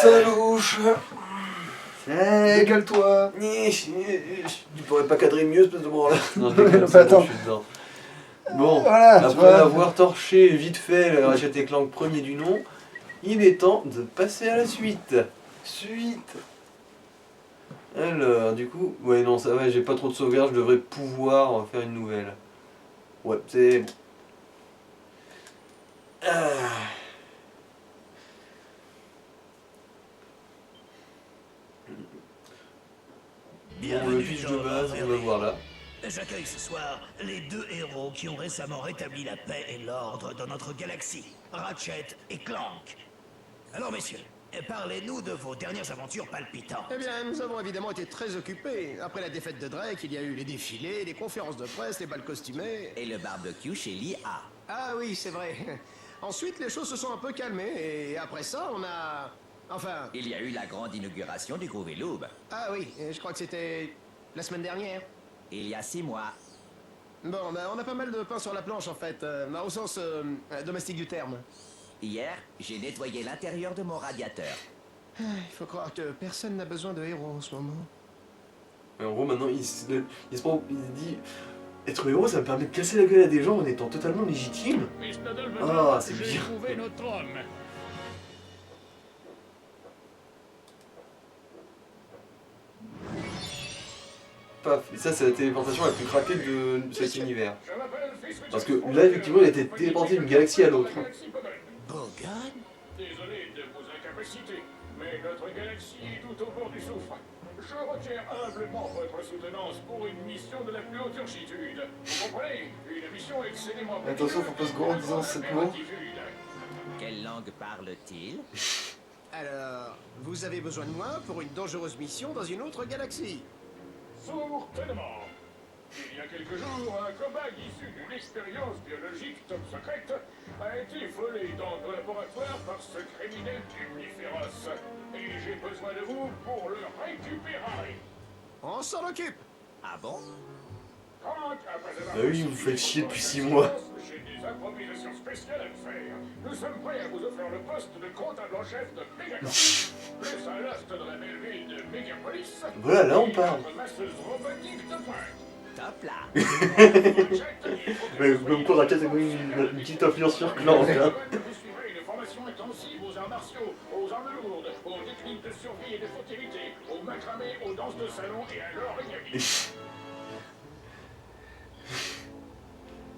Salouche. Décale-toi. Tu pourrais pas cadrer mieux, espèce de branle. Non, je déconne, Bah, c'est bon, attends. je suis dedans. Bon, Voilà, tu après vois. avoir torché vite fait le Ratchet & Clank premier du nom, il est temps de passer à la suite. Suite. Alors, du coup, ouais, non, ça va, j'ai pas trop de sauvegarde, je devrais pouvoir en faire une nouvelle. Ouais, c'est bon. Ah. Bon, le pitch de base, on va voir là. J'accueille ce soir les deux héros qui ont récemment rétabli la paix et l'ordre dans notre galaxie, Ratchet et Clank. Alors messieurs, parlez-nous de vos dernières aventures palpitantes. Eh bien, nous avons évidemment été très occupés. Après la défaite de Drake, il y a eu les défilés, les conférences de presse, les bals costumés. Et le barbecue chez l'IA. Ah oui, c'est vrai. Ensuite, les choses se sont un peu calmées, et après ça, on a... Enfin... Il y a eu la grande inauguration du Groovy Loob. Ah oui, je crois que c'était... la semaine dernière. Il y a 6 mois. Bon, ben, on a pas mal de pain sur la planche, en fait, au sens domestique du terme. Hier, j'ai nettoyé l'intérieur de mon radiateur. Il faut croire que personne n'a besoin de héros en ce moment. Mais en gros, maintenant, il se dit... Être héros, ça me permet de casser la gueule à des gens en étant totalement légitime. Ah, c'est bien. Notre homme. Paf, et ça c'est la téléportation la plus craquée de cet univers. Parce que là effectivement il a été téléporté d'une galaxie à l'autre. Bogan? Désolé de vos incapacités, mais notre galaxie est tout au bord du souffle. Je requiers humblement votre soutenance pour une mission de la plus haute urgitude. Vous comprenez? Une mission excellemment... Attention, faut pas se gourrer en disant cette mot. Quelle langue parle-t-il? Alors, vous avez besoin de moi pour une dangereuse mission dans une autre galaxie. Certainement. Il y a quelques jours, un cobaye issu d'une expérience biologique top secrète a été volé dans nos laboratoires par ce criminel du féroce. Et j'ai besoin de vous pour le récupérer. On s'en occupe. Ah bon? Ah oui, vous faites chier depuis 6 mois. J'ai des improvisations spéciales à faire. Nous sommes prêts à vous offrir le poste de comptable en chef de Megacorp. Plus un lost dans la belle ville de Megapolis. Voilà, là on parle. Notre masseuse robotique de pointe. Top là. Mais comme quoi Ratchet a quand même une petite influence sur Clank. Hein. Vous suivrez une formation intensive aux arts martiaux, aux armes lourdes, aux techniques de survie et de fertilité, au macramé, aux danses de salon et à l'origami.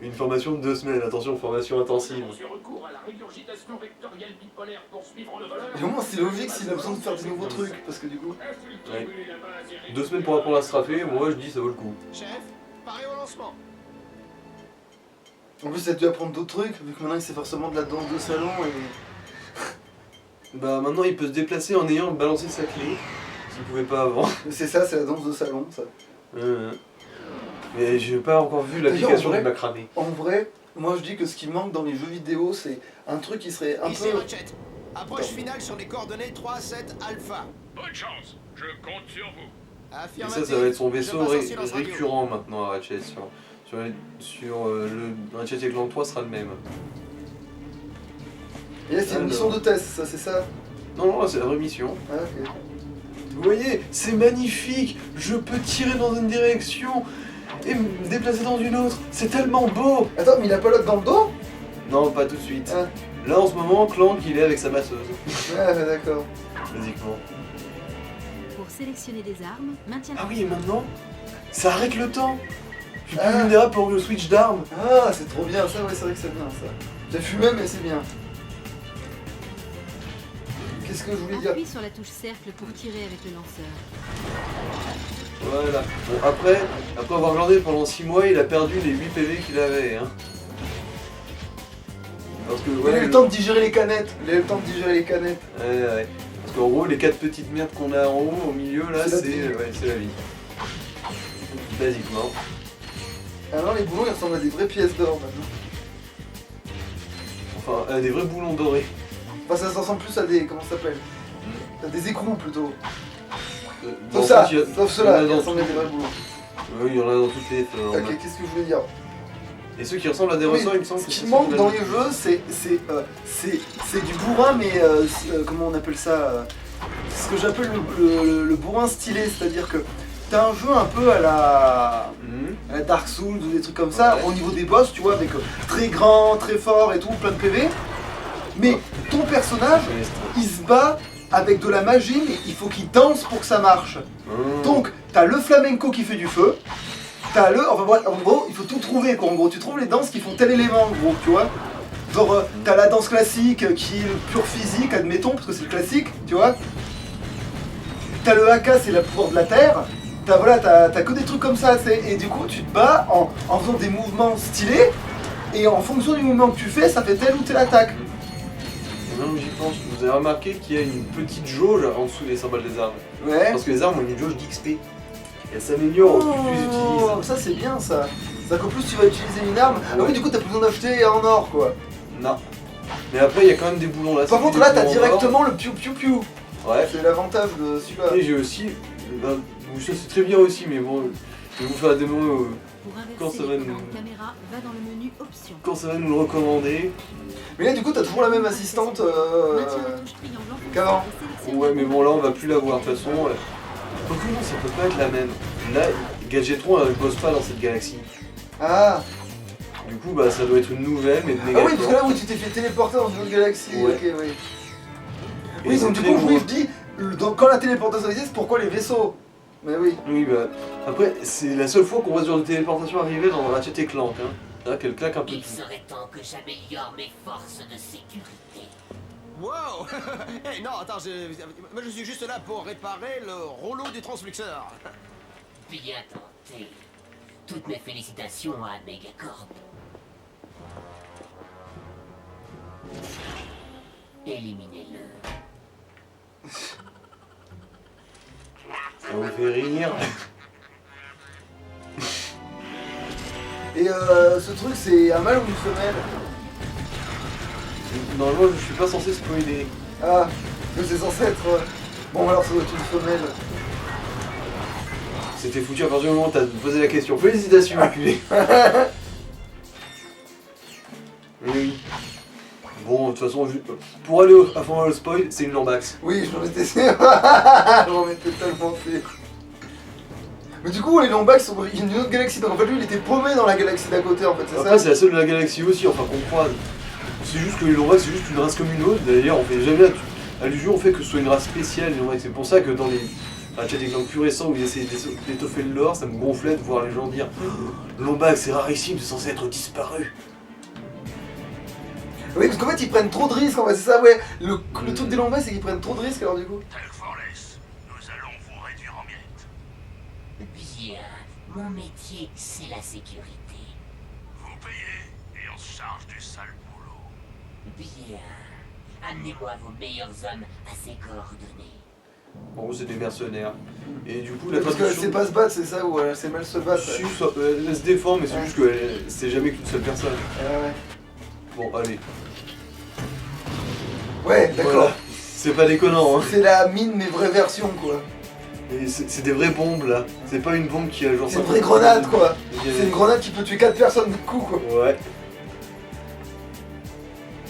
Une formation de 2 semaines, attention, formation intensive. On se recours à la régurgitation vectorielle bipolaire pour suivre le voleur. Et au moins, c'est logique s'il a besoin de faire des nouveaux trucs, parce que du coup... Ouais. 2 semaines pour apprendre à straffer, moi je dis ça vaut le coup. Chef, paré au lancement. En plus, il a dû apprendre d'autres trucs, vu que maintenant il sait forcément de la danse de salon et... Bah maintenant il peut se déplacer en ayant balancé sa clé, s'il pouvait pas avant. C'est ça, c'est la danse de salon, ça. Mais j'ai pas encore vu l'application du macramé. En vrai, moi je dis que ce qui manque dans les jeux vidéo, c'est un truc qui serait un Ici peu... Ratchet. Approche finale sur les coordonnées 3-7 Alpha. Bonne chance, je compte sur vous. Et Affirmatif. ça va être son vaisseau Je passe en silence radio. récurrent maintenant à Ratchet. Le Ratchet & Clank 3 sera le même. Et là, c'est une mission de test, ça, c'est ça? Non, non, c'est la vraie mission. Ah, ok. Vous voyez, c'est magnifique. Je peux tirer dans une direction et me déplacer dans une autre. C'est tellement beau. Attends, mais il a pas l'autre dans le dos? Non, pas tout de suite. Ah, Là, en ce moment, Clank, il est avec sa masseuse. ah d'accord. Basiquement. Pour sélectionner des armes, maintiens. Ah oui, et maintenant, ça arrête le temps. Je suis plus Ah. vulnérable pour le switch d'armes. Ah, c'est trop bien, ça, ouais, c'est vrai que c'est bien, ça. J'ai fumé, mais c'est bien. Qu'est-ce que je voulais dire? Appuie sur la touche cercle pour tirer avec le lanceur. Voilà. Bon, après avoir glandé pendant 6 mois, il a perdu les 8 PV qu'il avait. Hein. Parce que, Il a eu le temps de digérer les canettes. Il a eu le temps de digérer les canettes. Ouais. Parce qu'en gros, les 4 petites merdes qu'on a en haut, au milieu, là, C'est la c'est vie. c'est la vie. Basiquement. Alors les boulons, ils ressemblent à des vraies pièces d'or maintenant. Enfin, des vrais boulons dorés. Enfin, ça ressemble plus à des... comment ça s'appelle? À des écrous, plutôt. Dans Sauf ça, tout, il y a- sauf il y ceux-là, en a qui dans ressemblent à tout. des vrais boulons. Oui, il y en a dans toutes les... Ok, qu'est-ce que je voulais dire? Et ceux qui ressemblent à des ressorts, il me semble Ce que qui c'est manque ceux dans de les la- jeux, c'est du bourrin, mais comment on appelle ça c'est ce que j'appelle le bourrin stylé, c'est-à-dire que t'as un jeu un peu à la Dark Souls ou des trucs comme ça, Ouais. au niveau des boss, tu vois, avec très grand, très fort et tout, plein de PV. Mais ton personnage, il se bat avec de la magie, mais il faut qu'il danse pour que ça marche. Donc, t'as le flamenco qui fait du feu, t'as le... Enfin bref, en gros, il faut tout trouver, quoi. En gros, tu trouves les danses qui font tel élément, en gros, tu vois. Genre, t'as la danse classique qui est le pur physique, admettons, parce que c'est le classique, tu vois. T'as le haka, c'est le pouvoir de la terre. T'as que des trucs comme ça, et du coup, tu te bats en faisant des mouvements stylés, et en fonction du mouvement que tu fais, ça fait telle ou telle attaque. Et même j'y pense, vous avez remarqué qu'il y a une petite jauge en dessous des symboles des armes. Ouais. Parce que les armes ont une jauge d'XP. Et elles s'améliorent au plus tu les utilises. Ça c'est bien ça. C'est-à-dire qu'au plus tu vas utiliser une arme, ah oui du coup t'as plus besoin d'acheter en or quoi. Non. Mais après il y a quand même des boulons là. Par contre là t'as directement le piou piou piou. Ouais. C'est l'avantage de celui-là. Et j'ai aussi... Bah, ça c'est très bien aussi, mais bon... Je vais vous faire la démo Pour Quand inverser ça va les nous- commandes caméra, va dans le menu options. quand ça va nous le recommander. Mais là du coup t'as toujours la même assistante Maintiens la touche triangle en qu'avant. fonction et sélectionne Ouais la mais bon là on va plus la voir de toute façon. Pokémon ça peut pas être la même. Là, Gadgetron elle bosse pas dans cette galaxie. Ah. Du coup bah ça doit être une nouvelle mais de Ah oui Megaton. parce que là où tu t'es fait téléporter dans une autre galaxie. Ouais. Ok oui. Et Oui c'est donc du très coup loin. je dis quand la téléportation existe pourquoi les vaisseaux. Mais oui. Oui bah après c'est la seule fois qu'on voit ce genre de téléportation arriver dans Ratchet et Clank hein. Là qu'elle claque un peu. Il serait temps que j'améliore mes forces de sécurité. Wow. Eh non, attends, moi je suis juste là pour réparer le rouleau du transluxeur. Bien tenté. Toutes mes félicitations à Megacorp. Éliminez-le. Ça vous fait rire. Et ce truc c'est un mâle ou une femelle? Normalement je suis pas censé spoiler. Ah, mais c'est censé être... Bon alors ça doit être une femelle. C'était foutu à partir du moment où t'as posé la question. Félicitations enculé. Oui. Bon, de toute façon, pour aller avant le spoil, c'est une Lambax. Oui, j'en étais sûr. J'en étais tellement sûr. Mais du coup, les Lombax sont une autre galaxie. Donc en fait, lui, il était paumé dans la galaxie d'à côté, en fait, c'est Après, ça? c'est la seule de la galaxie aussi, enfin qu'on croise. C'est juste que les Lombax, c'est juste une race comme une autre. D'ailleurs, on fait jamais allusion au fait que ce soit une race spéciale, les Lombax. C'est pour ça que dans les Ratchet et Clank plus récents où ils essayaient d'étoffer le lore, ça me gonflait de voir les gens dire Lombax, c'est rarissime, c'est censé être disparu. Oui, parce qu'en fait, ils prennent trop de risques, en fait, c'est ça, ouais. Le truc des Lombax, c'est qu'ils prennent trop de risques, alors du coup. Telforless, nous allons vous réduire en miettes. Bien. Mon métier, c'est la sécurité. Vous payez et on se charge du sale boulot. Bien. Amenez-moi vos meilleurs hommes à ces coordonnées. En gros, c'est des mercenaires. Et du coup, la Parce qu'elle traduction. sait pas se battre, c'est ça, ou elle sait mal se battre. Si, elle se défend, mais c'est juste que c'est jamais qu'une seule personne. Ouais. Bon, allez. Ouais, d'accord. Voilà. C'est pas déconnant, hein. C'est la mine, mais vraie version, quoi. Et c'est des vraies bombes là. C'est pas une bombe qui a genre. C'est une vraie grenade, quoi. Il y a- C'est une grenade qui peut tuer 4 personnes d'un coup, quoi. Ouais.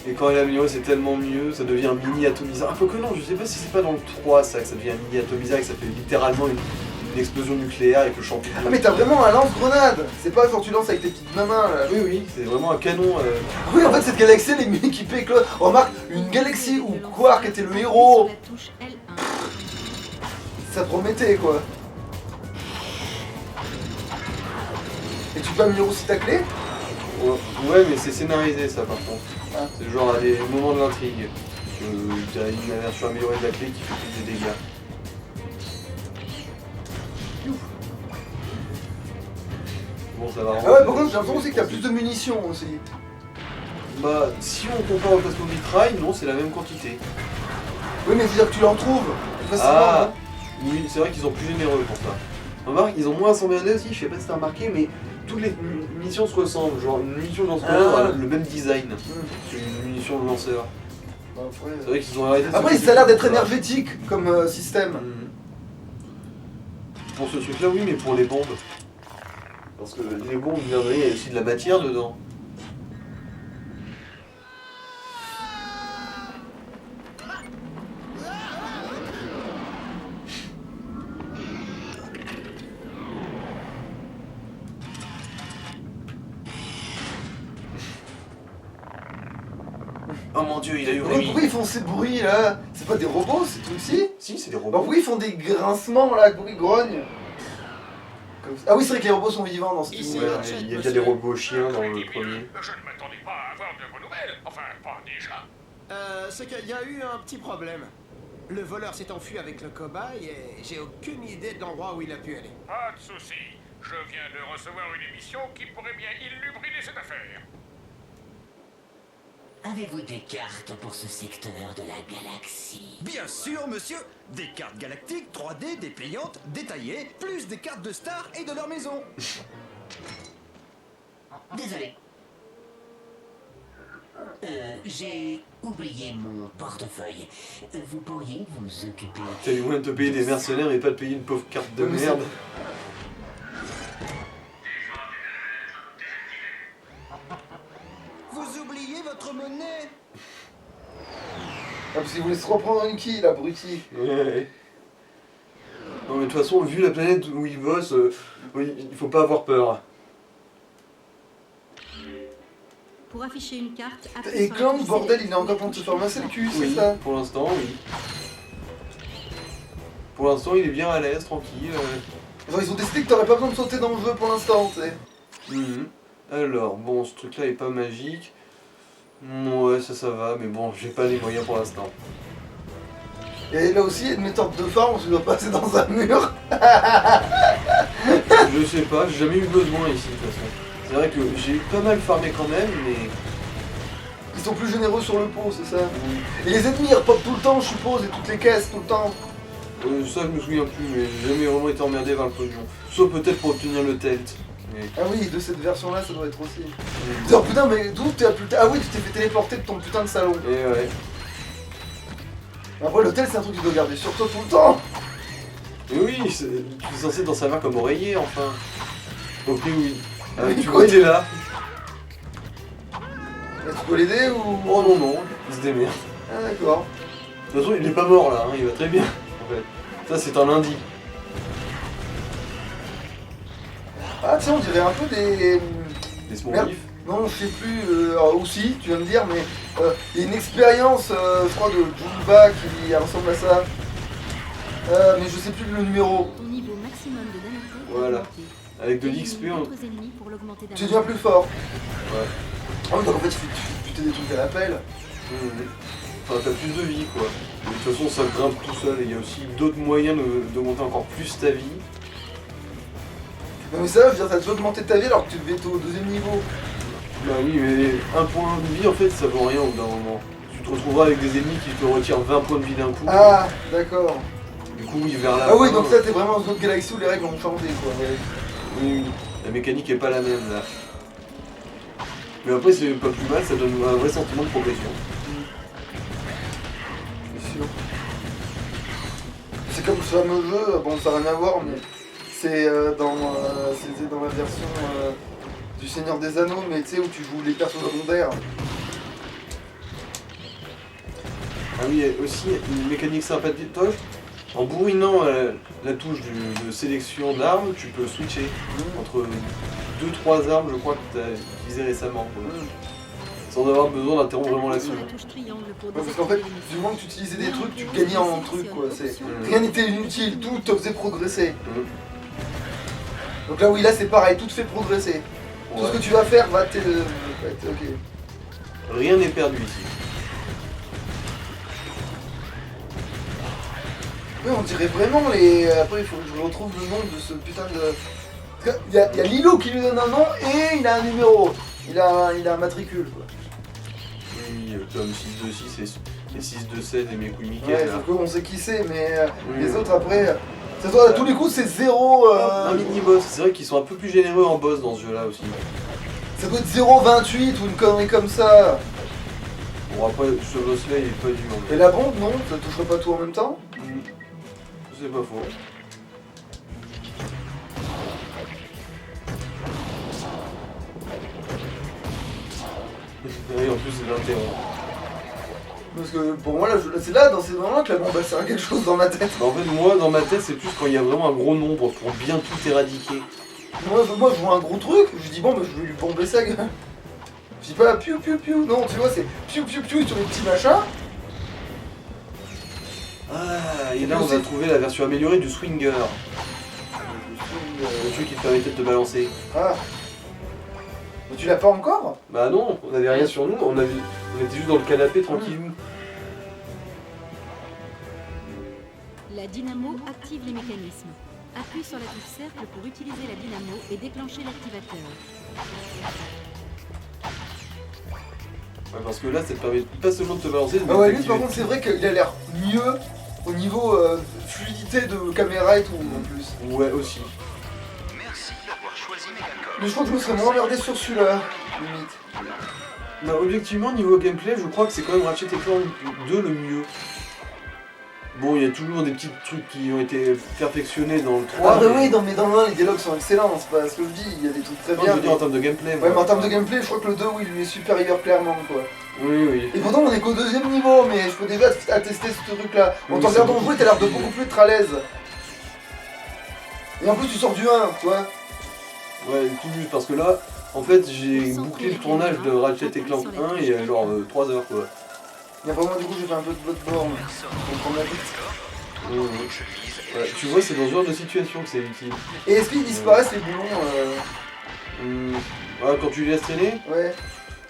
Et quand elle est améliorée, c'est tellement mieux, ça devient un mini atomiseur. Ah, que non, je sais pas si c'est pas dans le 3 ça, que ça devient un mini atomiseur et que ça fait littéralement une explosion nucléaire avec le champignon. Ah, mais t'as vraiment un lance-grenade. C'est pas genre tu lances avec tes petites mains, là. Oui, oui, c'est vraiment un canon. Oui, en fait, cette galaxie, elle est mieux équipée que l'autre. Remarque, une galaxie où Quark était le héros, Sur la touche L1. ça promettait, quoi. Et tu peux améliorer aussi ta clé? Ouais, mais c'est scénarisé ça par contre. Ah. C'est genre à des moments de l'intrigue. T'as une version améliorée de la clé qui fait plus de dégâts. Bon, ça va Ah ouais, par contre, j'ai l'impression aussi que t'as plus de munitions aussi. Bah, si on compare au Plasma Mitraille, non, c'est la même quantité. Oui, mais c'est-à-dire que tu l'en trouves plus facilement. Ah, non oui, c'est vrai qu'ils sont plus généreux pour ça. Remarque, ils ont moins assembléardé aussi, je sais pas si t'as remarqué, mais toutes les munitions se ressemblent. Genre, une munition de lanceur a le même design que une munition de lanceur. Bah, après, C'est vrai qu'ils ont arrêté de Après, s'occuper ça a l'air de d'être ça. énergétique comme système. Pour ce truc-là, oui, mais pour les bombes. Parce que les bombes, il y a aussi de la matière dedans. Oh mon dieu, il a eu Rémi. Pourquoi ils font ces bruits là? C'est pas des robots ces trucs-ci? Si, c'est des Alors robots. pourquoi ils font des grincements là, pourquoi ils grognent? Comme ça. Ah oui, c'est vrai que les robots sont vivants dans ce Ici, film. Ouais, il y a déjà des robots chiens dans le premier. Je ne m'attendais pas à avoir de vos nouvelles. Enfin, pas déjà. C'est qu'il y a eu un petit problème. Le voleur s'est enfui avec le cobaye et j'ai aucune idée de l'endroit où il a pu aller. Pas de souci. Je viens de recevoir une émission qui pourrait bien illubriner cette affaire. Avez-vous des cartes pour ce secteur de la galaxie? Bien sûr, monsieur. Des cartes galactiques 3D dépliantes, détaillées, plus des cartes de stars et de leur maison. Désolé. J'ai oublié mon portefeuille. Vous pourriez vous occuper... T'as les moyens de te payer des mercenaires et pas de payer une pauvre carte de merde. Vous oubliez votre monnaie? Ah, parce qu'ils voulaient se reprendre une quille, l'abruti. Ouais. Non mais de toute façon, vu la planète où ils bossent, oui, il faut pas avoir peur. Pour afficher une carte, appuyez Et sur la Clank, touche bordel, select il est encore en train pour de se faire masser le cul, c'est Oui, ça? pour l'instant, oui. Pour l'instant, il est bien à l'aise, tranquille. Genre, ils ont décidé que t'aurais pas besoin de sauter dans le jeu pour l'instant, tu sais. Mhm. Alors, bon, ce truc-là est pas magique. Ouais, ça va, mais bon, j'ai pas les moyens pour l'instant. Et là aussi, il y a une méthode de forme, tu dois passer dans un mur. Je sais pas, j'ai jamais eu besoin ici, de toute façon. C'est vrai que j'ai pas mal farmé quand même, mais... Ils sont plus généreux sur le pot, c'est ça? Et les ennemis, ils repopent tout le temps, je suppose, et toutes les caisses, tout le temps. Ça, je me souviens plus, mais j'ai jamais vraiment été emmerdé vers le pognon. Sauf peut-être pour obtenir le telt. Mais... Ah oui, de cette version-là, ça doit être aussi. Oh putain, mais d'où t'es putain... Ah oui, tu t'es fait téléporter de ton putain de salon. Et ouais. Après, l'hôtel, c'est un truc que tu dois garder sur toi tout le temps. Mais oui, tu es censé t'en servir comme oreiller, enfin. Ok, oui. Oui, Tu vois, il est là. Là, tu peux l'aider ou... Oh non, non, il se démerde. Ah d'accord. De toute façon, il est pas mort là, hein, il va très bien. En fait. Ça, c'est un lundi. Ah tiens, on dirait un peu des... Des small Merde. beef. Non, je sais plus, alors aussi, tu vas me dire, mais il y a une expérience, je crois, de Jumba qui ressemble à ça. Mais je sais plus le numéro. Ton niveau maximum de danité est Voilà. augmenté. Avec de Élimine l'XP, d'autres ennemis pour l'augmenter Tu davantage. deviens plus fort. Ouais. Ah oui, donc en fait, tu fais des trucs à l'appel. Enfin, t'as plus de vie, quoi. De toute façon, ça grimpe tout seul. Et il y a aussi d'autres moyens de monter encore plus ta vie. Non mais ça, je veux dire, t'as déjà augmenté ta vie alors que tu devais être au deuxième niveau. Bah oui, mais un point de vie, en fait, ça vaut rien au bout d'un moment. Tu te retrouveras avec des ennemis qui te retirent 20 points de vie d'un coup. Ah, d'accord. Du coup, oui, vers la Ah oui, fin, donc ça, t'es vraiment dans une autre galaxie où les règles ont changé, quoi. Oui, oui. La mécanique est pas la même, là. Mais après, c'est pas plus mal, ça donne un vrai sentiment de progression. C'est sûr. C'est comme ce fameux jeu, bon, ça n'a rien à voir, mais c'est c'était dans la version du Seigneur des Anneaux, mais tu sais, où tu joues les persos secondaires. Ah oui, il y a aussi une mécanique sympathique. En bourrinant la touche de sélection d'armes, tu peux switcher entre 2-3 armes, je crois, que tu as utilisées récemment. Quoi. Sans avoir besoin d'interrompre vraiment Appuyez l'action. sur la touche triangle pour Ouais, parce qu'en fait, désactiver du les moment que tu utilisais des Mais trucs, tu on gagnais en sélectionne trucs, quoi. option. Rien n'était inutile, tout te faisait progresser. Mhm. Donc là, oui, là, c'est pareil, tout te fait progresser. Tout ce Ouais. que tu vas faire va être ok. Rien n'est perdu ici. Oui, on dirait vraiment les... Après, il faut que je retrouve le nom de ce putain de... Parce que il y a Lilo qui lui donne un nom et il a un numéro. Il a un matricule, quoi. Oui, tome 626 et 627 et mes couilles Mickey. Ouais, là. sauf qu'on sait qui c'est, mais Oui. les autres après... Ça doit, à tous les coups, c'est zéro... Un mini-boss, c'est vrai qu'ils sont un peu plus généreux en boss dans ce jeu-là aussi. Ça doit être 0,28 ou une connerie comme ça. Bon, après, ce boss-là, il est pas dur. Et la bombe, non? Ça toucherait pas tout en même temps? C'est pas faux. Oui, en plus c'est l'interrompt. Parce que pour moi, là, c'est là, dans ces moments-là, que la bombe elle sert à quelque chose dans ma tête. En fait, moi, dans ma tête, c'est plus quand il y a vraiment un gros nombre pour bien tout éradiquer. Moi, je vois un gros truc, je dis bon, bah, je vais lui bomber sa gueule. Je dis pas piou piou piou, non, tu vois, c'est piou piou piou sur les petits machins. Ah, et là, on va trouver la version améliorée du Swinger. Le truc qui te permettait de te balancer. Ah. Mais tu l'as pas encore? Bah non, on avait rien sur nous, on était juste dans le canapé tranquillou. La dynamo active les mécanismes. Appuie sur la touche cercle pour utiliser la dynamo et déclencher l'activateur. Ouais, parce que là, ça te permet pas seulement de te balancer, mais Ah ouais, de lui, par t'activer. contre, c'est vrai qu'il a l'air mieux au niveau fluidité de caméra et tout, en plus. Ouais, aussi. Mais je crois que je me serais moins emmerdé sur celui-là, limite. Bah, objectivement, niveau gameplay, je crois que c'est quand même Ratchet Clank 2 le mieux. Bon, il y a toujours des petits trucs qui ont été perfectionnés dans le 3. Ah bah oui, mais dans le 1, les dialogues sont excellents, c'est pas ce que je dis, il y a des trucs très Non, bien. je veux dire en termes de gameplay. Ouais, mais en termes de gameplay, je crois que le 2, oui, lui est supérieur clairement, quoi. Oui, oui. Et pourtant, on est qu'au deuxième niveau, mais je peux déjà attester ce truc-là. En Oui, t'en c'est regardant beaucoup jouer, t'as l'air de plus beaucoup plus être à l'aise. Et en plus, tu sors du 1, tu vois. Ouais, tout juste, parce que là, en fait, j'ai bouclé le tournage de Ratchet Clank 1 il y a genre 3 heures, quoi. Et après, moi, du coup, j'ai fait un peu de Bloodborne. Pour prendre la tête. Ouais, tu vois, c'est dans ce genre de situation que c'est utile. Et est-ce qu'ils disparaissent les boulons Ah, quand tu les laisses traîner, Ouais.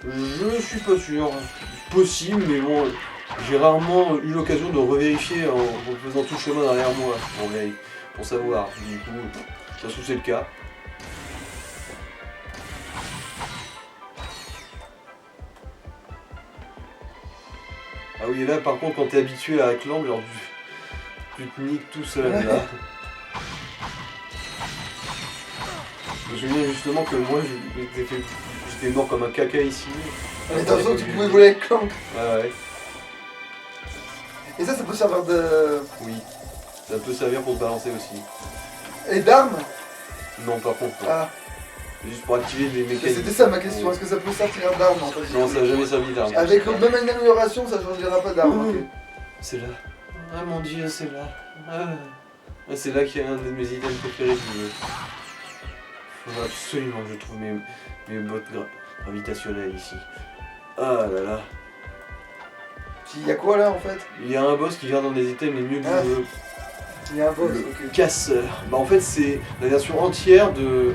je suis pas sûr. Possible, mais bon, j'ai rarement eu l'occasion de revérifier en faisant tout le chemin derrière moi pour savoir. Du coup, ça se trouve c'est le cas. Ah oui, et là par contre, quand t'es habitué à Clank, genre tu te niques tout seul là. Je me souviens justement que moi j'étais mort comme un caca ici. Mais t'as l'impression que tu pouvais voler avec Clank. Ah ouais. Et ça peut servir de... Oui. Ça peut servir pour te balancer aussi. Et d'armes. Non, par contre. Non. Ah, Juste pour activer des mécanismes. c'était ça ma question, est-ce que ça peut servir d'armes en fait? Non, ça n'a jamais servi d'arme. Avec même une amélioration, ça changera pas d'armes. Ok. C'est là. Ah mon dieu, c'est là. Ah. Ah, c'est là qu'il y a un de mes items préférés du jeu. Faut absolument que je trouve mes bottes gravitationnelles ici. Ah là là. Il y a quoi là en fait? Il y a un boss qui vient dans des items les mieux du Ah. jeu. Il y a un boss, Le ok. casseur. Bah en fait c'est la version entière du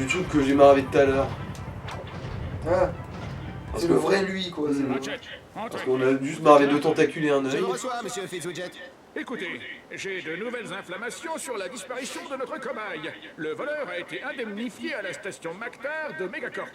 truc que j'ai marvé tout à l'heure. Ah, Parce c'est que- le vrai lui quoi. c'est le- Ratchet, Parce entrez. qu'on a juste marvé deux tentacules et un Je œil. le reçois, monsieur Fitzwidget. Écoutez, j'ai de nouvelles inflammations sur la disparition de notre cobaye. Le voleur a été indemnifié à la station Mactar de Megacorp.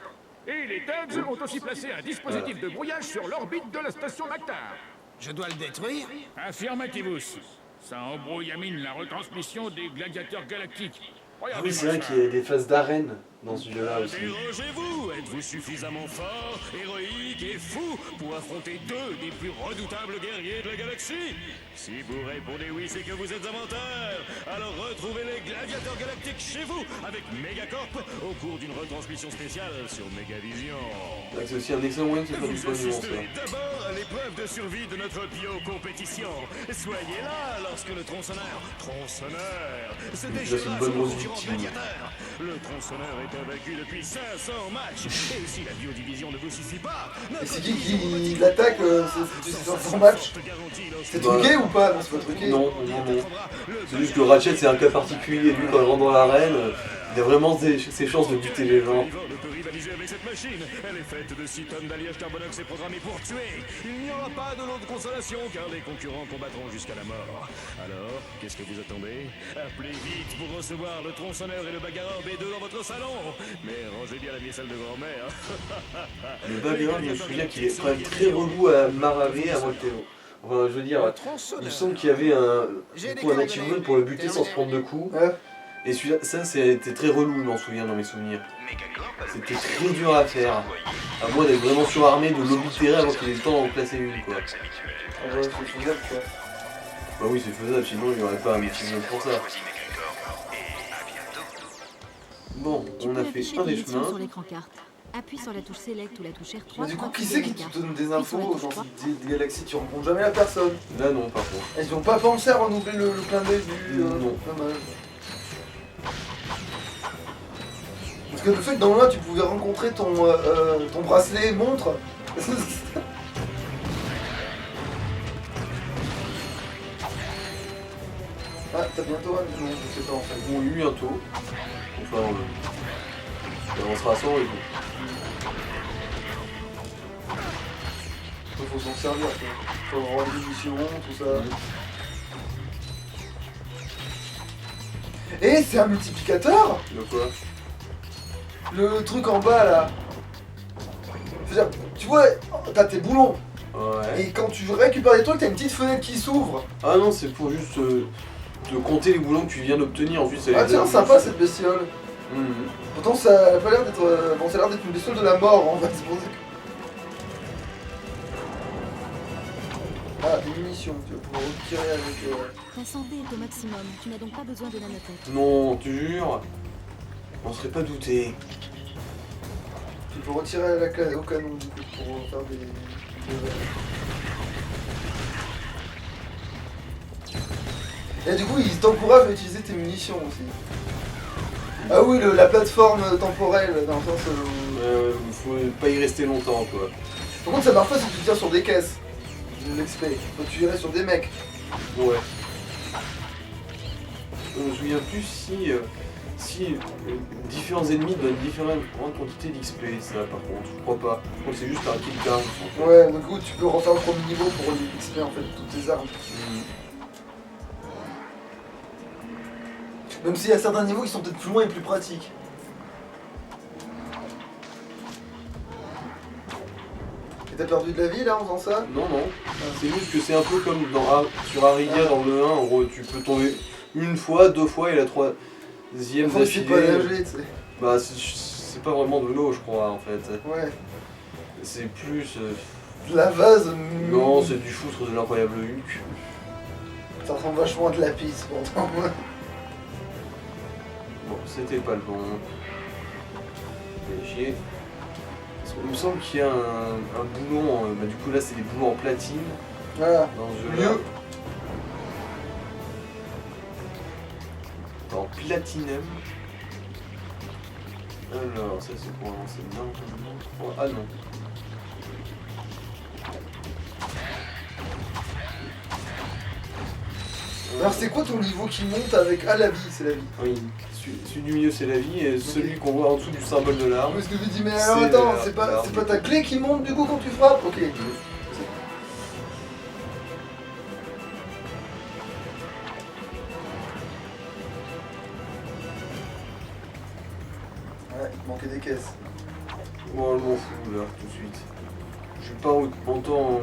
Et les Thugs ont aussi placé un dispositif de brouillage sur l'orbite de la station Mactar. Je dois le détruire? Affirmativus. Ça embrouille à mine la retransmission des gladiateurs galactiques. Ah oui, c'est vrai qu'il y a des phases d'arène dans ce jeu-là aussi. Interrogez-vous, êtes-vous suffisamment fort, héroïque et fou pour affronter deux des plus redoutables guerriers de la galaxie? Si vous répondez oui, c'est que vous êtes un menteur. Alors retrouvez les gladiateurs galactiques chez vous avec Megacorp au cours d'une retransmission spéciale sur Megavision. C'est aussi un excellent moyen de se faire du Vous pognon, ça. assisterez d'abord à l'épreuve de survie de notre bio-compétition. Soyez là lorsque le tronçonneur se Là, déchaînera c'est une bonne sur nos grosse concurrents victime. gladiateurs. Le tronçonneur est invaincu depuis 500 matchs. Et si la biodivision ne vous suffit pas, Et c'est qui l'attaque ces 500 matchs? C'est truqué ou pas? Non, c'est pas truqué. Non, non, non. C'est juste que Ratchet c'est un cas particulier. Lui, quand il rentre dans l'arène, il a vraiment ses chances de buter les gens. ne peut rivaliser avec cette machine. Elle est faite de 6 tonnes d'alliage carbonox et programmée pour tuer. Il n'y aura pas de lot de consolation car les concurrents combattront jusqu'à la mort. Alors, qu'est-ce que vous attendez? Appelez vite pour recevoir le tronçonneur et le bagarreur B2 dans votre salon. Mais rangez bien la vieille salle de grand-mère. Le bagarreur, je me souviens qu'il est quand même très relou à maraver à Théo. Enfin, je veux dire, il me semble qu'il y avait un achievement pour le buter sans se prendre de coups. Ouais. Et celui-là, ça c'était très relou, je m'en souviens dans mes souvenirs. C'était très dur à faire. À moins d'être vraiment surarmé, de l'oblitérer avant qu'il ait le temps d'en placer une, quoi. Ah ouais, c'est faisable quoi. Bah oui, c'est faisable, sinon il n'y aurait pas un achievement pour ça. Bon, Tu on peux a fait afficher un tes des missions chemins. sur l'écran carte. Appuie sur la touche Select ou la touche R3. Mais du coup, pour qui activer c'est qui la carte. te donne des Puis sur infos la touche dans 3. cette galaxie? Tu rencontres jamais la personne. Là, non, par contre. Ils ont pas pensé à renouveler le clin d'œil du... Non. dommage. Parce que le fait que dans le 1, tu pouvais rencontrer ton bracelet montre... Ah, t'as bientôt un? Non, je sais pas en fait. Bon, bientôt. Enfin, on sera sans et tout. Faut s'en servir, quoi. Faut avoir des missions, tout ça. Et c'est un multiplicateur? De quoi? Le truc en bas là. C'est-à-dire, tu vois, t'as tes boulons. Ouais. Et quand tu récupères des trucs, t'as une petite fenêtre qui s'ouvre. Ah non, c'est pour juste te compter les boulons que tu viens d'obtenir. En plus, Ah tiens, sympa cette bestiole. Mhm. Pourtant, ça a pas l'air d'être. Bon, ça a l'air d'être une bestiole de la mort en fait. C'est pour ça que... Ah, des munitions, tu vas pouvoir retirer avec. Ta santé est au maximum. Tu n'as donc pas besoin de nanotech. Non, tu jures? On serait pas douté. Tu peux retirer au canon du coup pour faire des. Et du coup, ils t'encouragent à utiliser tes munitions aussi. Ah oui, la plateforme temporelle, dans le sens Faut pas y rester longtemps, quoi. Par contre, ça marche pas si tu tires sur des caisses. De l'XP. Faut que tu irais sur des mecs. Ouais. Je me souviens plus si différents ennemis donnent différentes quantités d'XP, ça par contre, je crois pas. Je crois que c'est juste un kill down. Ouais, du coup, tu peux refaire le premier niveau pour l'XP en fait, toutes tes armes. Même s'il y a certains niveaux qui sont peut-être plus loin et plus pratiques. Et t'as perdu de la vie là en faisant ça? Non, non. C'est juste que c'est un peu comme sur Aridia dans le 1, en gros, tu peux tomber une fois, deux fois et la troisième Faut aussi pas d'affilée. nager, tu sais. Bah, c'est pas vraiment de l'eau, je crois, en fait. Ouais. C'est plus. De la vase. Non, c'est du foutre de l'incroyable Hulk. Ça ressemble vachement à de la pisse pourtant. Bon, c'était pas le bon. Vérifier. Parce qu'il me semble qu'il y a un boulon, bah du coup là c'est des boulons en platine Voilà. dans ce jeu-là. Mieux. En platinum. Alors, ça c'est pour avancer. Non, non. Ah non. Alors c'est quoi ton niveau qui monte avec... Ah, la vie, c'est la vie. Oui, celui du milieu c'est la vie et celui qu'on voit en dessous du symbole de l'arme. Parce que je me dis, mais alors C'est attends, la- c'est pas l'arme. ta clé qui monte du coup quand tu frappes? Ok. Ouais, il te manquait des caisses. Moi je m'en fous là, tout de suite. Je suis pas autant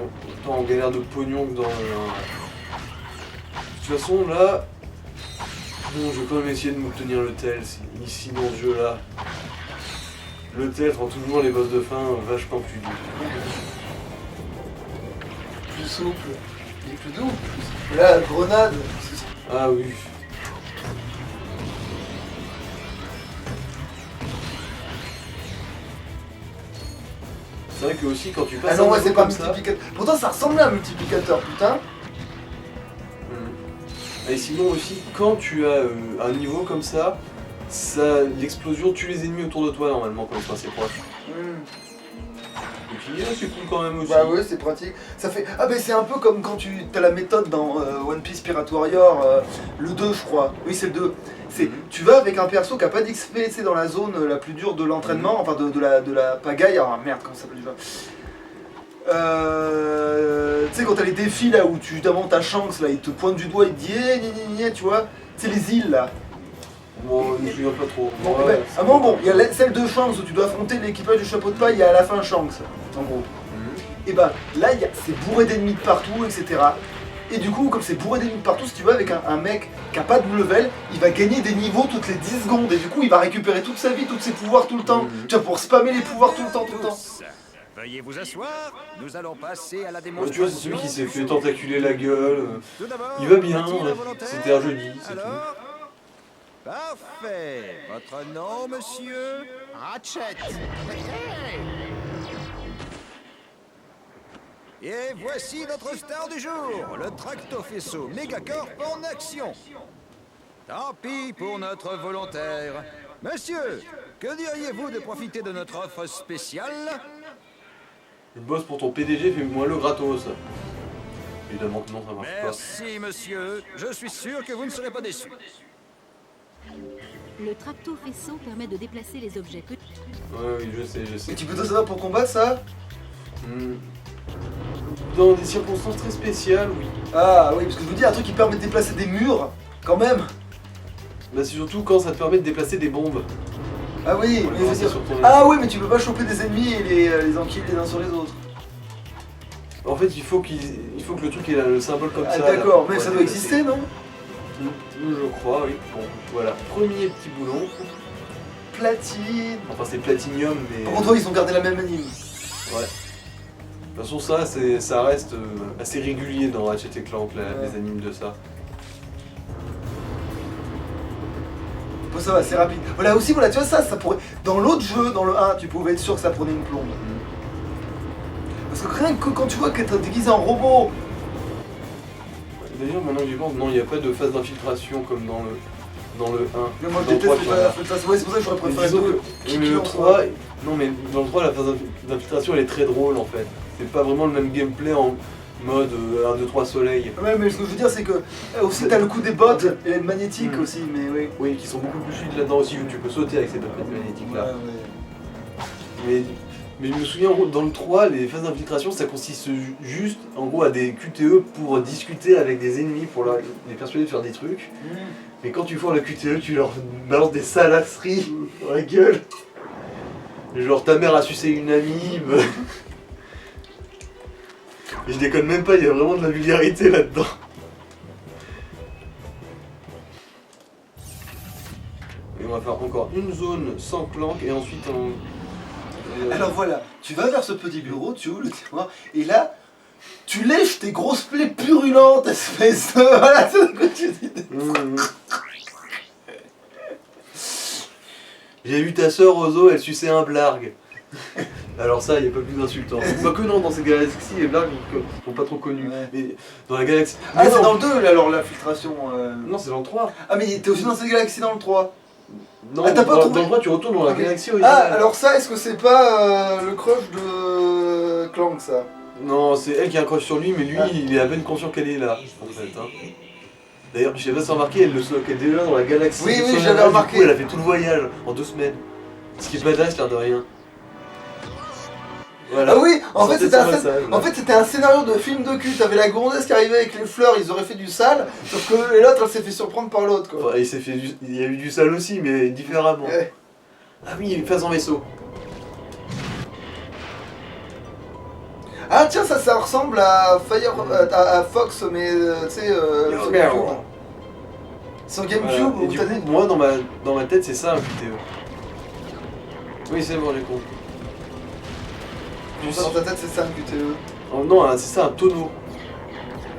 en galère de pognon que dans le 1. De toute façon là, bon je vais quand même essayer de m'obtenir le tel ici dans ce jeu là. Le tel rend toujours les boss de fin vachement plus durs. Plus souple. Il est plus doux. Là, grenade. Ah oui. C'est vrai que aussi quand tu passes Ah non, ouais, niveau c'est pas un comme ça, multiplicateur. Pourtant, ça ressemblait à un multiplicateur, putain. Et sinon aussi, quand tu as un niveau comme ça, l'explosion tue les ennemis autour de toi normalement quand ils sont assez proches. Et puis c'est cool quand même aussi. Bah ouais, c'est pratique. Ça fait... Ah bah c'est un peu comme quand tu as la méthode dans One Piece Pirate Warrior, le 2 je crois. Oui c'est le 2. C'est tu vas avec un perso qui a pas d'XP, tu sais, dans la zone la plus dure de l'entraînement, enfin de la pagaille. Ah merde, comment ça s'appelle déjà? Tu sais quand t'as les défis là où tu demandes ta chance là, il te pointe du doigt, il te dit tu vois, c'est les îles là. Bon, je me souviens pas trop. Bon, Ouais, ben, c'est- à un moment, bon, il y a celle de Shanks où tu dois affronter l'équipage du chapeau de paille et à la fin Shanks, en gros. Et bah là, c'est bourré d'ennemis de partout, etc. Et du coup, comme c'est bourré d'ennemis de partout, si tu vas avec un mec qui a pas de level, il va gagner des niveaux toutes les 10 secondes. Et du coup, il va récupérer toute sa vie, tous ses pouvoirs tout le temps. Tu vas pour spammer les pouvoirs tout le temps, tout le temps. Veuillez vous asseoir, nous allons passer à la Ouais, démonstration. tu vois, c'est celui qui s'est fait tentaculer la gueule. Tout d'abord, Il va bien, a-t-il un ouais. volontaire? C'était un jeudi, c'est tout. Alors, parfait. Votre nom, monsieur? Ratchet. Hey, Et voici notre star du jour, le Tractophaisceau Megacorp en action. Tant pis pour notre volontaire. Monsieur, que diriez-vous de profiter de notre offre spéciale? Je bosse pour ton PDG, fais-moi le gratos. Évidemment que non, ça marche pas. Merci, monsieur. Je suis sûr que vous ne serez pas déçu. Le tracto-faisceau permet de déplacer les objets petits. Ouais, oui, je sais. Et tu peux te savoir pour combattre ça? Dans des circonstances très spéciales, oui. Ah oui, parce que je vous dis, un truc qui permet de déplacer des murs, quand même. Bah c'est surtout quand ça te permet de déplacer des bombes. Ah oui, Ouais, mais je veux c'est dire- sur ton- Ah oui, mais tu peux pas choper des ennemis et les enquiller les uns sur les autres. En fait, il faut que le truc ait le symbole comme Ah ça. d'accord, là, mais pour ça doit déplacer. exister, non? Je crois, oui. Bon, voilà. Premier petit boulon. Platine. Enfin, c'est platinium, mais... Par contre, ils ont gardé la même anime. Ouais. De toute façon, ça reste assez régulier dans Ratchet & Clank, les animes de ça. Bon, ça va, c'est rapide. Voilà, aussi, voilà, tu vois, ça pourrait... Dans l'autre jeu, dans le 1, tu pouvais être sûr que ça prenait une plombe. Parce que rien que quand tu vois que t'es déguisé en robot... D'ailleurs, maintenant que j'y pense, non, il n'y a pas de phase d'infiltration comme dans le 1. Mais moi, je Dans le 3, déteste tu pas en as. la phase. Ouais, c'est pour ça que j'aurais Mais préféré disons deux. que le 3, non mais dans le 3 la phase d'infiltration elle est très drôle en fait. C'est pas vraiment le même gameplay en mode 1, 2, 3 soleil. Ouais, mais ce que je veux dire, c'est que aussi t'as le coup des bottes et les magnétiques aussi, mais oui. Oui, qui sont beaucoup plus fluides là-dedans aussi, vu que tu peux sauter avec ces bottes magnétiques là. Mais je me souviens en gros, dans le 3, les phases d'infiltration ça consiste juste en gros à des QTE pour discuter avec des ennemis, pour les persuader de faire des trucs. Mais quand tu fais le QTE, tu leur balances des salasseries dans la gueule. Genre ta mère a sucé une amibe. Et je déconne même pas, il y a vraiment de la vulgarité là-dedans. Et on va faire encore une zone sans Clank et ensuite on... Alors voilà, tu vas vers ce petit bureau, tu ouvres le tiroir, et là, tu lèches tes grosses plaies purulentes, espèce de... Voilà, c'est ce que tu dis. J'ai vu ta sœur Ozo, elle suçait un blarg. Alors ça, il n'y a pas plus d'insultant. Pas que non, dans ces galaxies, les blargs sont pas trop connus. Ouais. Mais dans la galaxie... Ah, Non, c'est dans le 2, là, alors, l'infiltration. Non, c'est dans le 3. Ah, mais t'es aussi dans cette galaxie dans le 3. Non, Ah, t'as pas dans trouvé- le 3, tu retournes dans la Ah, mais- galaxie Ah, originale. alors ça, est-ce que c'est pas le crush de Clank, ça? Non, c'est elle qui a un crush sur lui, mais lui, Ah. il est à peine conscient qu'elle est là, en fait. Hein. D'ailleurs, je sais pas si vous avez remarqué, elle le soque, elle est déjà dans la galaxie. Oui, du oui, Soleil, j'avais du remarqué. coup, elle a fait tout le voyage en 2 semaines. Ce qui est badass, l'air de rien. Voilà. Ah oui, en fait, Sortez c'était son un, message, là. en fait, c'était un scénario de film de cul. T'avais la gonzesse qui arrivait avec les fleurs, ils auraient fait du sale, sauf que l'autre, elle s'est fait surprendre par l'autre, quoi. Enfin, il y a eu du sale aussi, mais différemment. Ouais. Ah oui, une phase en vaisseau. Ah tiens, ça ressemble à à Fox, mais tu sais, sur GameCube. Sur GameCube, Voilà. Et où du t'as coup, des... moi, dans ma tête, c'est ça un QTE. Oui, c'est bon, j'ai compris. Dans ta tête, c'est ça un QTE. Oh, non, c'est ça un tonneau.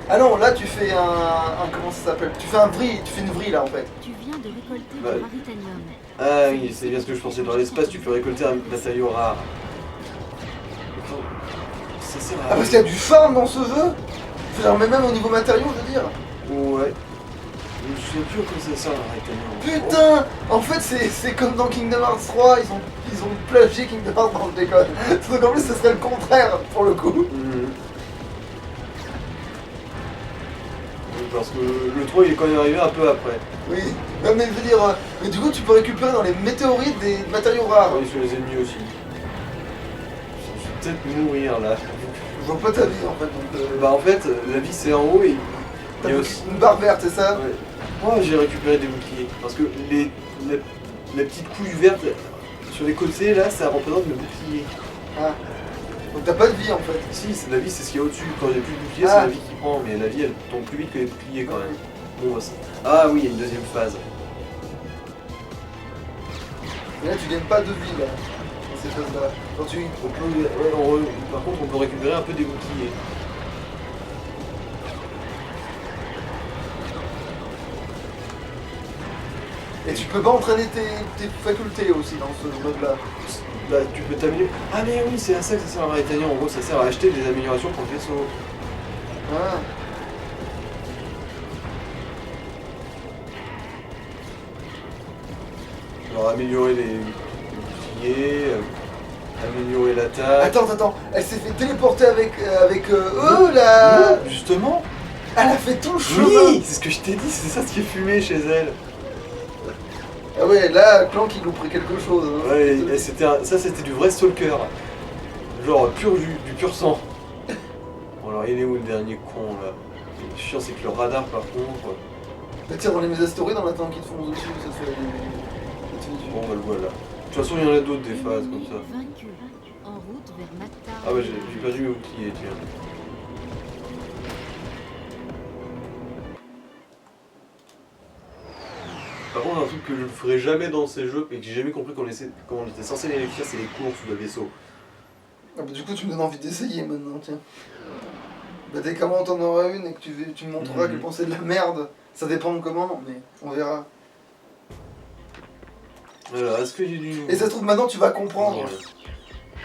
Ah non, là tu fais comment ça s'appelle? Tu fais une vrille là en fait. Tu viens de récolter Bah, du maritanium. Ah oui, c'est bien ce que je pensais. Dans l'espace, tu peux récolter un matériau rare. Ça sert à Ah parce qu'il y a du farm dans ce jeu? Genre, mais même au niveau matériaux, je veux dire. Ouais. Je me souviens plus comment ça sert à récolter. Putain! En fait, c'est comme dans Kingdom Hearts 3, ils ont plagié Kingdom Hearts dans le décode. Donc en plus, ce serait le contraire pour le coup. Oui, parce que le 3 il est quand même arrivé un peu après. Oui. Non, mais je veux dire, mais du coup, tu peux récupérer dans les météorites des matériaux rares. Oui, sur les ennemis aussi. Je vais peut-être mourir là. Je vois pas ta vie en fait. Donc, Bah en fait, la vie c'est en haut et t'as il y a aussi... une barre verte, c'est ça? Ouais. Moi j'ai récupéré des boucliers. Parce que les petites couilles vertes sur les côtés là, ça représente le bouclier. Ah. Donc t'as pas de vie en fait. Si, c'est la vie, c'est ce qu'il y a au-dessus. Quand il n'y a plus de bouclier, Ah. c'est la vie qui prend. Mais la vie, elle tombe plus vite que les boucliers quand même. Bon, bah, ah oui, il y a une deuxième phase. Et là, tu gagnes pas de vie là. Dans ces choses-là. Quand tu. On peut, par contre, on peut récupérer un peu des boucliers. Et Et tu peux pas entraîner tes facultés aussi dans ce mode-là. Bah, tu peux t'améliorer. Ah, mais oui, c'est à ça que ça sert à Maritania. En gros, ça sert à acheter des améliorations pour le vaisseau. Ah. Alors, améliorer les boucliers, améliorer l'attaque. Attends, elle s'est fait téléporter avec eux là. Non, justement. Elle a fait tout le chemin. Oui, c'est ce que je t'ai dit, c'est ça ce qui est fumé chez elle. Ah ouais, là, Clank il louperait quelque chose. Hein. Ouais, et ça c'était du vrai stalker. Genre du pur sang. Bon alors il est où le dernier con là? Le chiant c'est que le radar par contre. Bah, tire dans les mésastorés dans l'attente qui te foncent dessus, ça fait... Bon bah le voilà. De toute façon il y en a d'autres des phases comme ça. Vaincu. En route vers Mactar. Ah bah j'ai perdu mes boucliers tiens. Par contre un truc que je ne ferai jamais dans ces jeux et que j'ai jamais compris comment on était censé les faire, c'est les courses ou le vaisseau. Ah bah, du coup tu me donnes envie d'essayer maintenant, tiens. Bah dès qu'à moi t'en auras une et que tu me montreras que c'est de la merde, ça dépend de comment, mais on verra. Alors est-ce qu'il y a du nouveau? Et ça se trouve maintenant tu vas comprendre.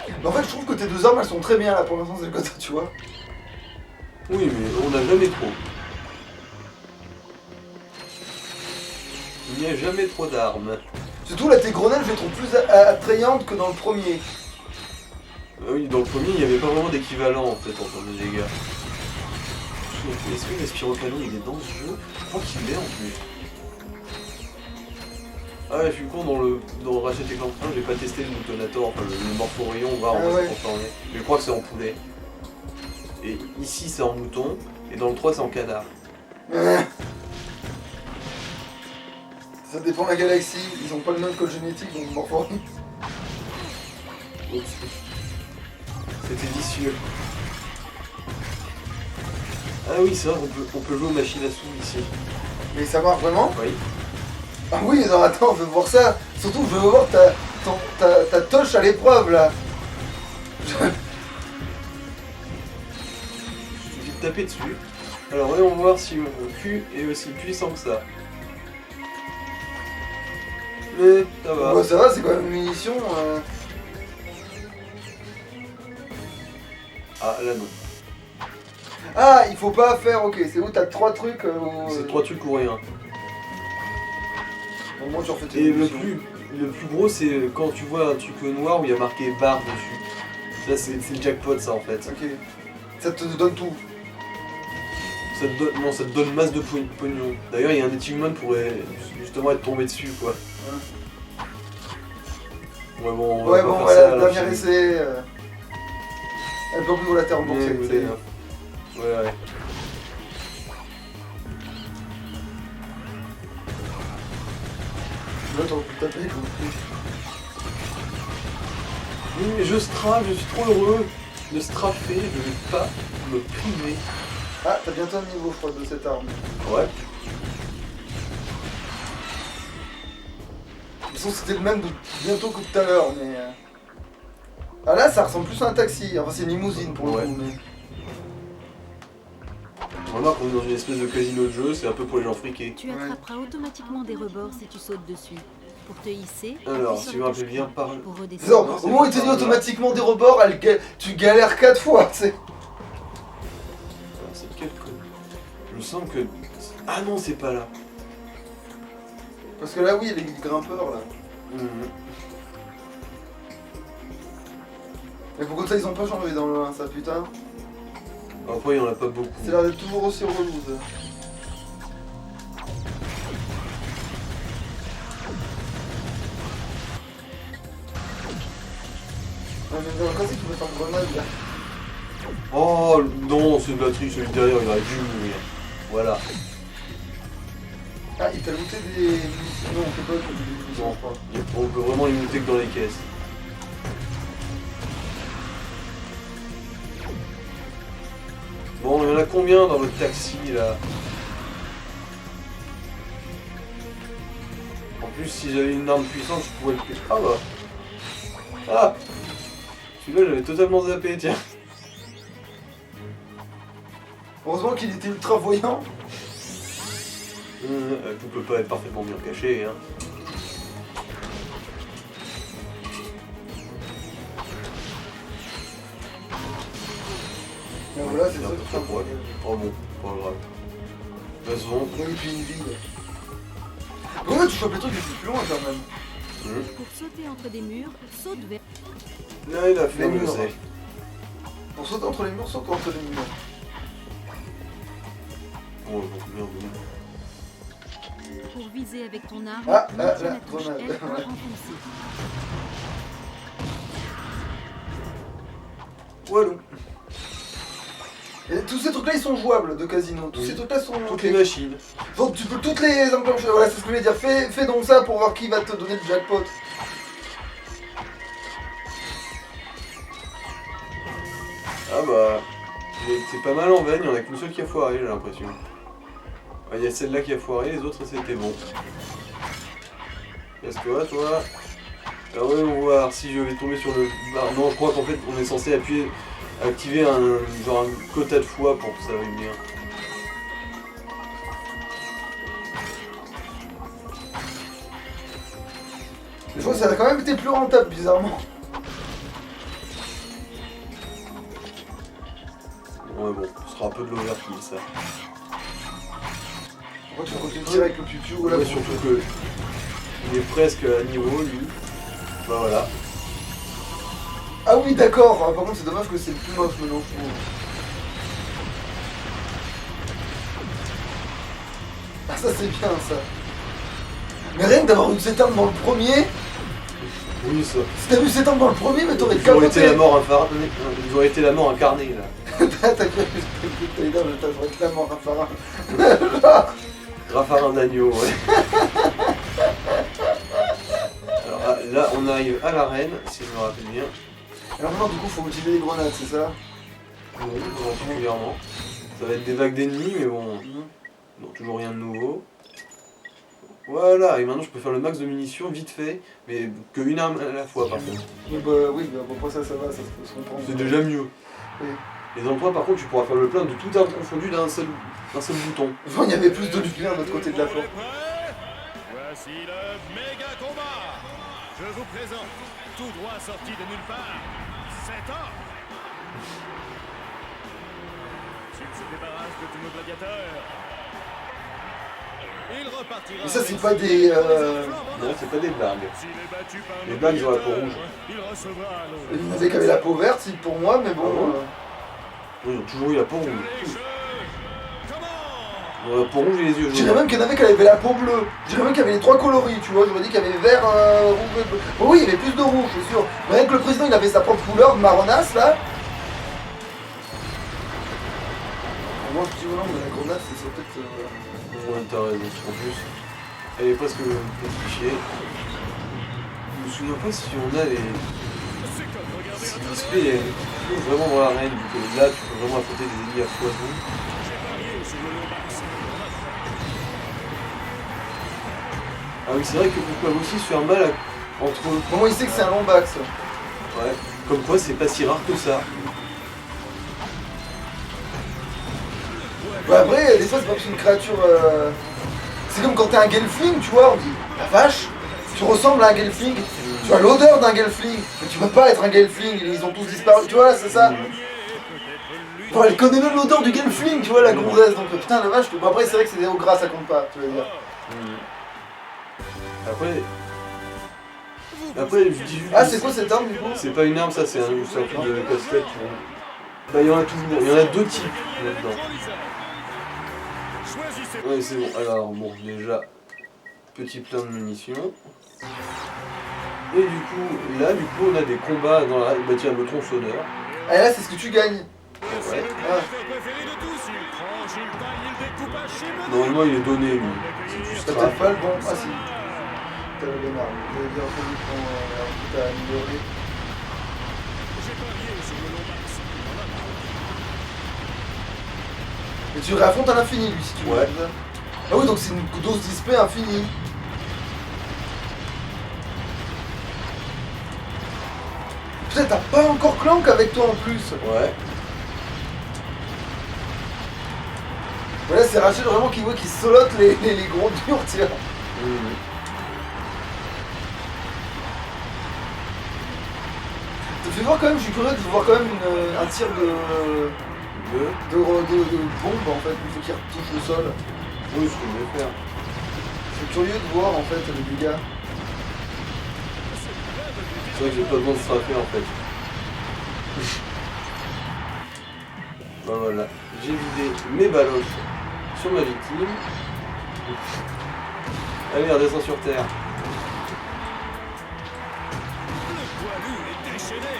Mais en fait je trouve que tes deux armes elles sont très bien là pour l'instant, c'est le côté, tu vois. Oui mais on n'a jamais trop. Il n'y a jamais trop d'armes. Surtout là tes grenades je les trouve plus attrayantes que dans le premier. Ah oui, dans le premier, il n'y avait pas vraiment d'équivalent en fait en termes de dégâts. Est-ce que l'Aspirocanon il est dans ce jeu? Je crois qu'il l'est en plus. Ah ouais, je suis con, dans Ratchet & Clank 1, j'ai pas testé le Moutonator, enfin le Morphorion, voir on va se transformer. Mais je crois que c'est en poulet. Et ici c'est en mouton, et dans le 3 c'est en canard. Ça dépend de la galaxie, ils ont pas le même code génétique donc Morphorion. Oups. C'était vicieux. Ah oui, c'est vrai, on peut jouer aux machines à sous ici. Mais ça marche vraiment? Oui. Ah oui, non attends, je veux voir ça. Surtout je veux voir ta toche à l'épreuve là. Il suffit de taper dessus. Alors voyons voir si mon cul est aussi puissant que ça. Mais ça va. Bah ça va, c'est quand même une munition. Ah là non. Ah, il faut pas faire, ok, c'est où t'as 3 trucs. C'est 3 trucs ou rien. Au moins tu refais tes Et munitions. le plus gros c'est quand tu vois un truc noir où il y a marqué barre dessus. Ça c'est le jackpot ça en fait. Ok. Ça te donne tout. Ça te donne masse de pognon. D'ailleurs il y a un achievement pour justement être tombé dessus quoi. Ouais bon, on va Ouais pas bon faire voilà, ça, alors, dernier essai. Elle peut plus la terre remboursée. Ouais. Là t'aurais pu taper quoi. Oui mais je strafe, je suis trop heureux de straffer, je vais pas me priver. Ah, t'as bientôt un niveau je crois de cette arme. Ouais. De toute façon c'était le même bientôt que tout à l'heure mais... Ah là ça ressemble plus à un taxi, enfin c'est une limousine pour le coup mais... Remarque, on est dans une espèce de casino de jeu, c'est un peu pour les gens friqués. Tu attraperas automatiquement des rebords si tu sautes dessus. Pour te hisser, Alors, appuie sur si la vous rappelez touche bien, Q. par... Pour Non, redescendre. au moins il te dit automatiquement des rebords, tu galères 4 fois, tu sais. Alors, c'est quel code? Je sens que... Ah non, c'est pas là. Parce que là oui, il y a les grimpeurs là. Mais pourquoi ça ils ont pas changé dans le 1 ça putain? Après, il y en a pas beaucoup. C'est l'air d'être toujours aussi relou ça. Ouais, mais dans le cas c'est qu'il faut faire une grenade là. Oh non, c'est une batterie, celui derrière, il aurait dû mourir. Voilà. Ah, il t'a looté des... Non, on peut pas looter des munitions, Non, je crois. on peut vraiment les monter que dans les caisses. Bon, il y en a combien dans le taxi là? En plus, si j'avais une arme puissante, je pourrais le... Ah bah. Ah, celui-là, j'avais totalement zappé, tiens. Heureusement qu'il était ultra voyant. Tout peut pas être parfaitement bien caché, hein. Voilà, c'est C'est un ça peu que trop pour elle. Oh bon, pas grave. De toute façon, Oui, puis une vide. Ouais, tu chopes les trucs plus loin quand même. Pour sauter entre des murs, saute vers... là il a fait, Les on le murs. sait. Pour sauter entre les murs, saute entre les murs. Oh merde. Pour viser avec ton arme, Ah, là, maintiens là, la touche grenade. L pour enfoncer. Voilà. Et tous ces trucs là ils sont jouables de casino. Tous Oui. ces trucs là sont. Toutes les machines. Donc tu peux toutes les enclencher. Voilà, c'est ce que je voulais dire. Fais donc ça pour voir qui va te donner le jackpot. Ah bah, c'est pas mal en veine, il y en a qu'une seule qui a foiré, j'ai l'impression. Ah, il y a celle-là qui a foiré, les autres c'était bon. Casse-toi, toi. Ah ouais, on va voir si je vais tomber sur le... Bah, non, je crois qu'en fait, on est censé activer un quota de fois pour que ça aille bien. Je vois que ça a quand même été plus rentable bizarrement. Ouais bon, ce sera un peu de l'overkill ça. Pourquoi tu vas continuer de tirer avec le piou-piou là Ouais, pour- surtout que il est presque à niveau lui. Bah voilà. Ah oui d'accord, ah, par contre c'est dommage que c'est le plus moche maintenant je trouve. Ah ça c'est bien ça. Mais rien que d'avoir eu cette arme dans le premier, Oui ça. si t'as vu cette arme dans le premier mais t'aurais Ils auraient été capoté. la mort incarnée. Ils auraient été la mort incarnée là. T'as cru que t'allais dire je t'aurais clairement Raffarin. Raffarin d'agneau, ouais. Alors là, on arrive à l'arène, si je me rappelle bien. Alors maintenant du coup faut utiliser les grenades c'est ça? Oui, particulièrement. Ça va être des vagues d'ennemis, mais bon. Non, toujours rien de nouveau. Voilà, et maintenant je peux faire le max de munitions vite fait, mais que une arme à la fois par contre. Oui bah pour ça va, ça peut se comprendre. C'est déjà mieux. Oui. Les emplois par contre tu pourras faire le plein de tout arme confondu d'un seul bouton. Enfin, il y avait plus de lumière de l'autre côté de la porte. Voici le méga combat. Je vous présente, tout droit sorti de nulle part, cet homme. S'il se débarrasse de tous nos gladiateurs, il repartira. Mais ça c'est avec pas ses des... Non, c'est pas des blagues. S'il est battu par Les nos blagues, ils ont la peau gladiateurs, rouge. il recevra un autre. Il y en avait qui avaient la peau verte si pour moi mais bon... Ah bon Oui, ils ont toujours eu la peau rouge. Les jeux, comment? Ils ont la peau rouge et les yeux Je dirais jaunes. même qu'il y en avait qui avaient la peau bleue. Je dirais même qu'il y avait les trois coloris, tu vois. J'aurais dit qu'il y avait vert, rouge et bleu. Bon, oui, il y avait plus de rouge, c'est sûr. Mais rien que le président, il avait sa propre couleur de marronasse, là. Moi, je dis, oh non, mais la grenade, c'est peut-être... Ouais, t'as raison. En plus, elle est presque fichier. Je me souviens pas si on a les... Si le display est vraiment dans l'arène, vu que là tu peux vraiment affronter des ennemis à foison. Ah oui, c'est vrai qu'ils peuvent aussi se faire mal entre eux. Pour moi, il sait que c'est un lombax. Ouais. Comme quoi, c'est pas si rare que ça. Ouais, après, des fois, c'est pas parce qu'une créature... C'est comme quand t'es un Gelfling, tu vois. On dit, la vache, tu ressembles à un Gelfling. Tu as l'odeur d'un Gelfling. Mais tu peux pas être un Gelfling, ils ont tous disparu. Tu vois, c'est ça. Bon, elle connaît même l'odeur du Gelfling, tu vois, la gonzesse. Donc, putain, la vache. Bon, après, c'est vrai que c'est des hauts gras, ça compte pas, tu veux dire. Après, je dis juste... Ah, c'est quoi cette arme, du coup? C'est pas une arme, ça, c'est un truc de casse-tête. Bah, il y en a toujours. Il y en a deux types là-dedans. Ouais, c'est bon. Alors, bon, déjà, petit plein de munitions. Et du coup, là, on a des combats dans la... Bah tiens, le tronçonneur. Ah, et là, c'est ce que tu gagnes. Ouais. Ah. Normalement, il est donné, lui. Si tu T'as strappes. peut-être pas le bon. Ah, si. T'as la bonne arme. J'avais bien entendu qu'on t'a amélioré. Et tu réaffrontes à l'infini, lui, si tu veux. Ouais. Ah oui, donc c'est une dose d'XP infinie. Putain, t'as pas encore Clank avec toi en plus. Ouais. Voilà, c'est Rachel vraiment qui solote les gros durs, tiens. Ça fait voir quand même, je suis curieux de voir quand même un tir de bombes en fait, il faut qu'il retouche le sol. Oui, ce que je vais faire. C'est curieux de voir en fait les dégâts. C'est vrai que j'ai pas besoin de frapper en fait. Ben voilà, j'ai vidé mes baloches sur ma victime. Allez, redescends sur terre. Le poilu est déchaîné.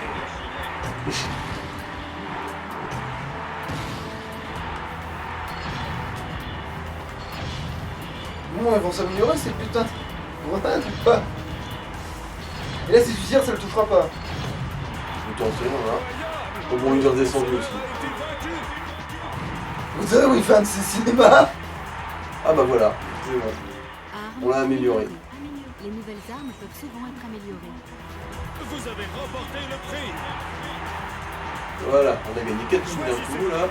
Bon, elles vont s'améliorer ces putains de grenades ou pas? Et là si tu tires ça le touchera pas. Je vais tenter, voilà. Oh bon, il est redescendu aussi. Vous savez où il fait un de ses cinémas? Ah bah voilà, c'est bon. Armes On l'a amélioré. Les nouvelles armes peuvent souvent être améliorées. Vous avez remporté le prix. Voilà, on a gagné 4 minutes d'un coup là.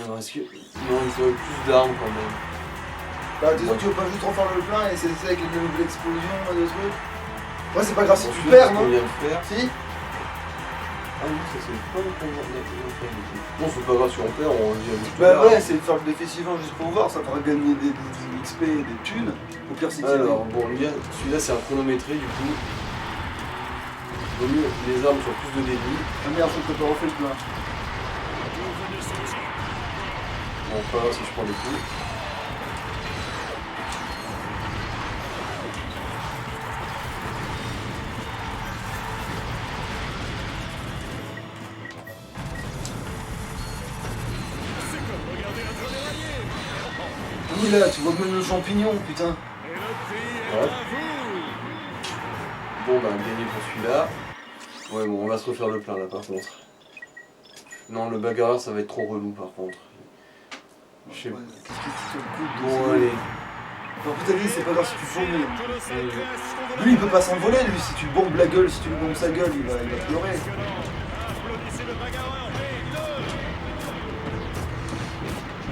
Alors est-ce que... Non, il faudrait plus d'armes quand même. Bah disons que tu veux pas juste refaire le plein et c'est ça avec les nouvelles explosions là, de trucs. Ouais c'est pas grave si Bon, tu celui-là, perds c'est non? qu'on vient de faire. Si? Ah oui, ça c'est pas le qu'on vient de faire du coup. Bon, c'est pas grave si on perd, on vient juste Bah ouais, c'est de faire le défi suivant juste pour voir, ça fera gagner des XP et des thunes. Au pire c'est Alors, bon, celui-là c'est un chronométré du coup. Vaut mieux que les armes soient plus de débit. Ah merde, faut que t'as pas refait le plein. Bon, pas grave si je prends des coups. C'est comme regarder un train déraillé. Oui là, tu vois même le champignon, putain. Et le prix est Ouais. à vous. Bon, bah, gagné pour celui-là. Ouais, bon, on va se refaire le plein là par contre. Non, le bagarreur ça va être trop relou par contre. Je sais Ouais, pas. qu'est-ce que tu te coupes Bon, allez. En plus t'as dit c'est pas grave si tu fourmis. Colossale création de la Lui il peut pas s'envoler lui, si tu bombes la gueule, si tu lui bombes sa gueule, il va pleurer. Applaudissez le bagarreur B2.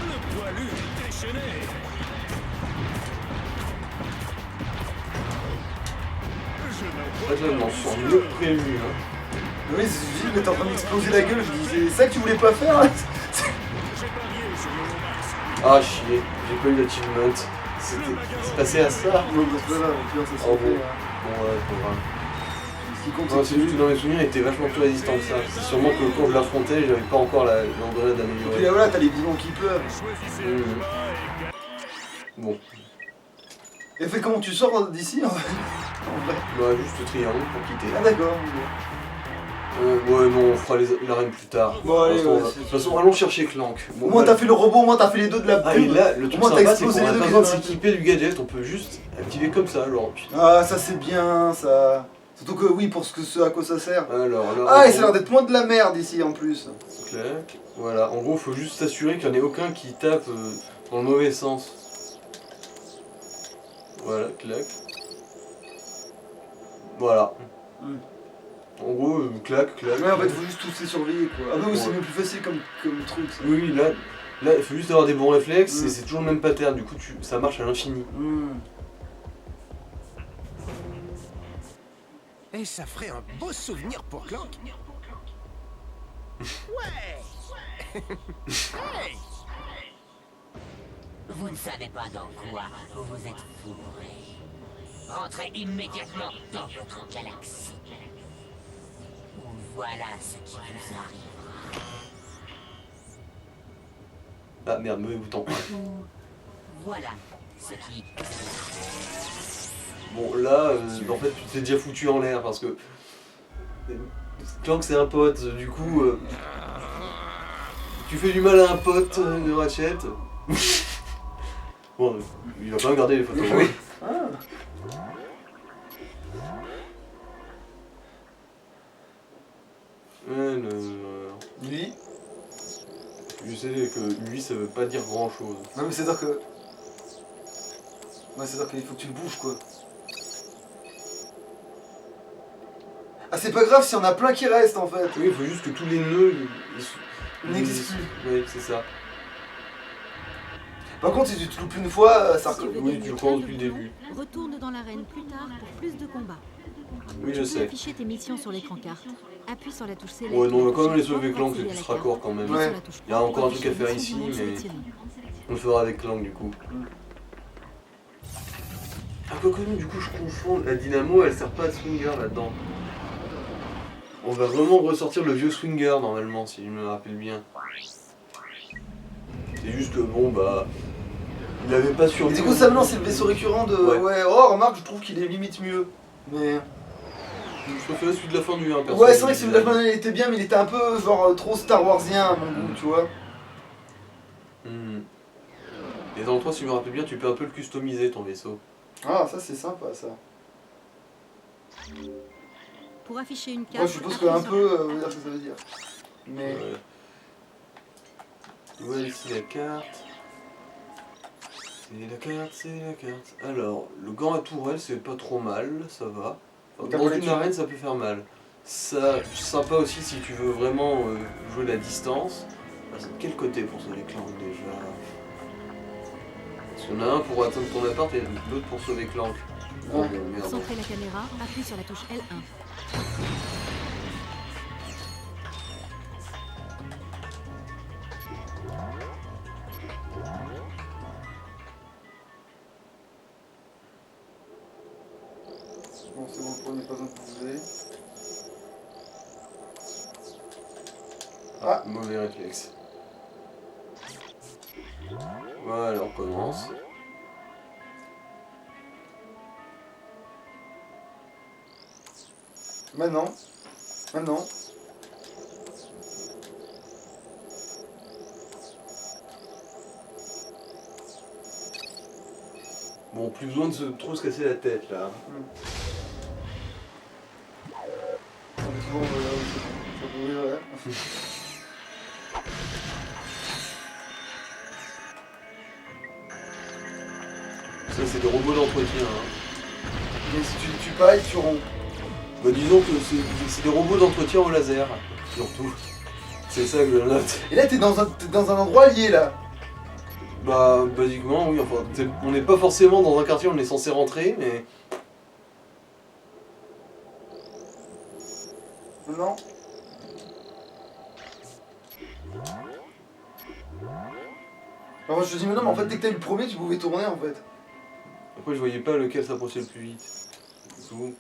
Le poilu est déchaîné. Je ne En vois fait, là, on m'en sort mieux que prévu. Hein. Oui, c'est Gilles, mais t'es en train d'exploser la gueule, je dis c'est ça que tu voulais pas faire hein? j'ai parié sur le Lomax. Ah, chier, j'ai pas eu l'achievement. C'est passé à ça. Non, bah, c'est pas grave, au pire ça Oh s'en fait. bon. Bon, ouais, pas grave. Ce qui compte Non, c'est c'est juste que dans mes souvenirs, il était vachement plus résistant que ça. C'est sûrement que quand je l'affrontais, j'avais pas encore l'engrenade Puis là améliorée. voilà, t'as les bidons qui pleuvent. Choisissez Mmh. le combat et Bon, Et fait comment tu sors d'ici en fait? En vrai. bah juste triangle pour quitter. Ah d'accord. Ouais, non, on fera l'arène plus tard. Bon, allez, Pour l'instant, ouais, on va- c'est- de toute façon, allons chercher Clank. Bon, Au moins voilà. t'as fait le robot, au moins t'as fait les deux de la Ah, et pub. là, le Au truc moins t'as sympa, c'est qu'on explosé a les pas deux besoin de qui sont s'équiper du gadget, on peut juste activer comme ça, alors. Ah ça c'est bien ça. Surtout que oui, pour ce à quoi ça sert. Alors, là, Ah en et ça a l'air gros, d'être moins de la merde ici en plus. clac. Voilà, en gros, faut juste s'assurer qu'il n'y en ait aucun qui tape dans le mauvais sens. Voilà, clac. Voilà. Mm. En gros, clac, clac. Ouais en fait faut juste tous les surveiller quoi. Ah bah oui c'est Ouais. bien plus facile comme truc ça. Oui, là, il faut juste avoir des bons réflexes Mm. et c'est toujours le même pattern, du coup, ça marche à l'infini. Et ça ferait un beau souvenir pour Clank. Ouais. Hey. Vous ne savez pas dans quoi vous vous êtes fourré. Rentrez immédiatement dans votre galaxie. Ou voilà ce qui vous arrive. Ah merde, mauvais bouton. Voilà ce qui... Bon, là, en fait, tu t'es déjà foutu en l'air parce que. Clank, c'est un pote, du coup. Tu fais du mal à un pote de Ratchet. Bon, il va quand même garder les photos. Oui. Alors, Lui. je sais que lui, ça veut pas dire grand chose. Non mais c'est-à-dire que. Ouais c'est-à-dire qu'il faut que tu le bouges quoi. Ah c'est pas grave s'il y en a plein qui restent en fait. Oui, il faut juste que tous les nœuds. N'existent plus. Oui, c'est ça. Par contre si tu te loupes une fois, ça Si tu veux oui, gagner tu plein recommences de depuis le boutons, début. retourne dans l'arène plus tard pour plus de combats. Oui, Tu je peux sais. afficher tes missions sur l'écran carte. Appuie sur la touche select. Ouais, non, on va quand même les Chaque sauver fois, Clank, c'est accéder à plus la carte. raccord quand même. Appuie Ouais. sur la touche Il y a encore un truc à afficher faire le ici, son du monde mais sélectionné. on le fera avec Clank du coup. Ah, quoi que non, du coup, je confonds. La dynamo, elle sert pas de swinger là-dedans. On va vraiment ressortir le vieux swinger normalement, si je me rappelle bien. C'est juste que bon, bah. Il avait pas sur. Et du coup, ça maintenant, c'est le vaisseau récurrent de. Ouais. Ouais, oh, remarque, je trouve qu'il est limite mieux. Mais. Je préférais celui de la fin du 1 perso. Ouais, c'est vrai que celui de la fin, il était bien, mais il était un peu genre trop Star Warsien à mon goût, tu vois. Et dans le 3, si je me rappelle bien, tu peux un peu le customiser ton vaisseau. Ah, ça c'est sympa ça. Pour afficher une carte. Moi, je suppose appuie qu'un sur- peu, veut dire ce que ça veut dire. Mais. Ouais, ici la carte. C'est la carte. Alors, le gant à tourelle, c'est pas trop mal, ça va. Enfin, T'as dans pas les une tuer. arène, ça peut faire mal. Ça, sympa aussi si tu veux vraiment jouer la distance. Ah, c'est de quel côté pour sauver Clank déjà? Parce qu'il y en a un pour atteindre ton appart et l'autre pour sauver Clank. Oh, Ouais. bon, Pour merde. centrer la caméra, appuie sur la touche L1. Bon, c'est bon, le premier pas besoin de bouger. Ah, mauvais réflexe. Voilà, on commence. Maintenant. Maintenant. Bon, plus besoin de trop se casser la tête là. On est toujours ça peut ouvrir, ouais. Ça, c'est des robots d'entretien. Hein. Mais si tu les tues pas, ils tueront. Bah, disons que c'est des robots d'entretien au laser, surtout. C'est ça que je note. Et là, t'es dans un endroit lié là. Bah, basiquement, oui, enfin, on n'est pas forcément dans un quartier où on est censé rentrer, mais. Non. Alors, je te dis, mais non, mais en fait, dès que t'as eu le premier, tu pouvais tourner en fait. Après, je voyais pas lequel s'approchait le plus vite. C'est tout.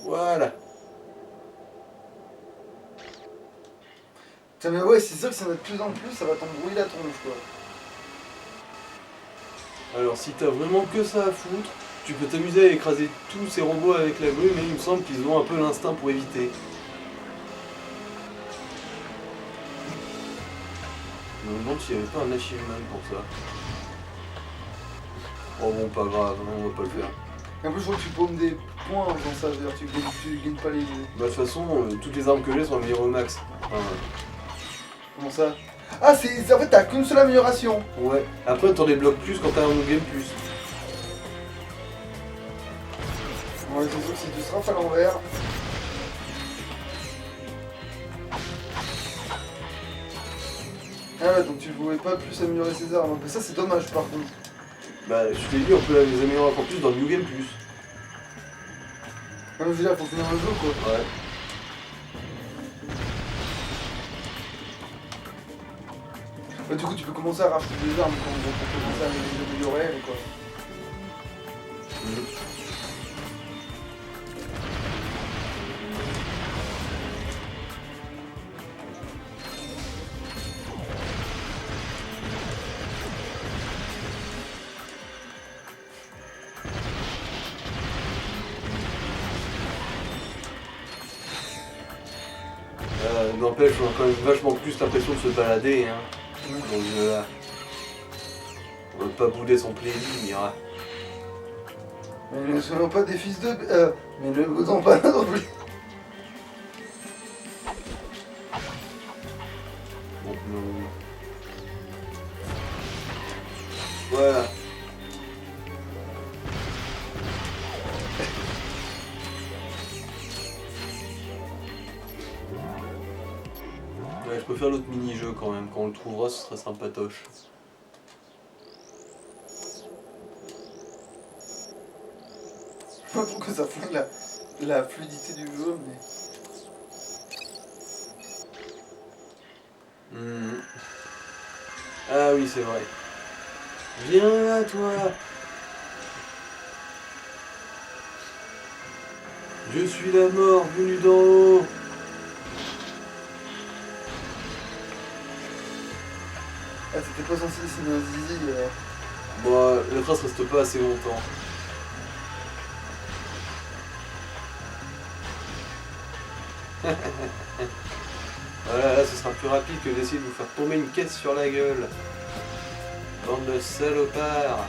Voilà. Putain, mais ouais, c'est sûr que ça va de plus en plus, ça va t'embrouiller la tronche quoi. Alors, si t'as vraiment que ça à foutre, tu peux t'amuser à écraser tous ces robots avec la grue, mais il me semble qu'ils ont un peu l'instinct pour éviter. Je me demande s'il n'y avait pas un achievement pour ça. Oh bon, pas grave, on va pas le faire. Et en plus, je crois que tu paumes des points en faisant ça, c'est-à-dire tu gagnes pas les. Bah, de toute façon, toutes les armes que j'ai sont améliorées au max. Enfin, Comment ça? Ah, en fait, t'as qu'une seule amélioration. ouais. Après, t'en débloques plus quand t'as un game plus. Ouais, c'est sûr que c'est du strafe à l'envers. Ah ouais, donc tu pouvais pas plus améliorer ses armes. Mais ça, c'est dommage par contre. Bah, je t'ai dit, on peut les améliorer encore plus dans le New Game Plus. Ouais, mais je veux dire, faut finir le jeu quoi. Ouais. Bah, du coup, tu peux commencer à racheter des armes quand on peut commencer à les améliorer quoi. N'empêche, on a quand même vachement plus l'impression de se balader, hein. Dans ce jeu-là. On va pas bouder son plaisir. Mais ne soyons pas des fils de. Mais ne boudons pas non plus. Bon, non. Voilà. Ouais, je peux faire l'autre mini-jeu quand même. Quand on le trouvera, ce sera sympatoche. pas pourquoi ça flingue la fluidité du jeu, mais... Ah oui, c'est vrai. Viens là, toi. Je suis la mort venue d'en haut. Ah, c'était pas censé dessiner un zizi, Bon, la trace reste pas assez longtemps. Voilà, là ce sera plus rapide que d'essayer de vous faire tomber une caisse sur la gueule. Bande de salopards.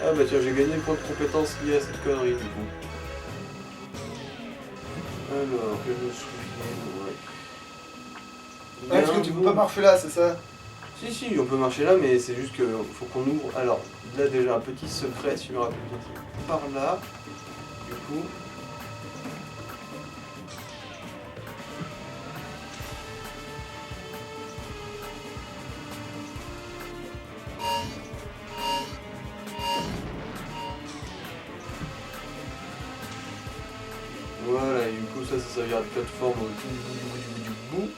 Ah bah tiens, j'ai gagné le point de compétence lié à cette connerie du coup. Alors, que je me souviens, ouais. Ah, parce que tu peux pas marcher là, c'est ça? Si, on peut marcher là, mais c'est juste qu'il faut qu'on ouvre. Alors, là déjà un petit secret, si je me rappelle bien, c'est par là. Du coup. Voilà, et du coup ça servira de plateforme au tout du bout.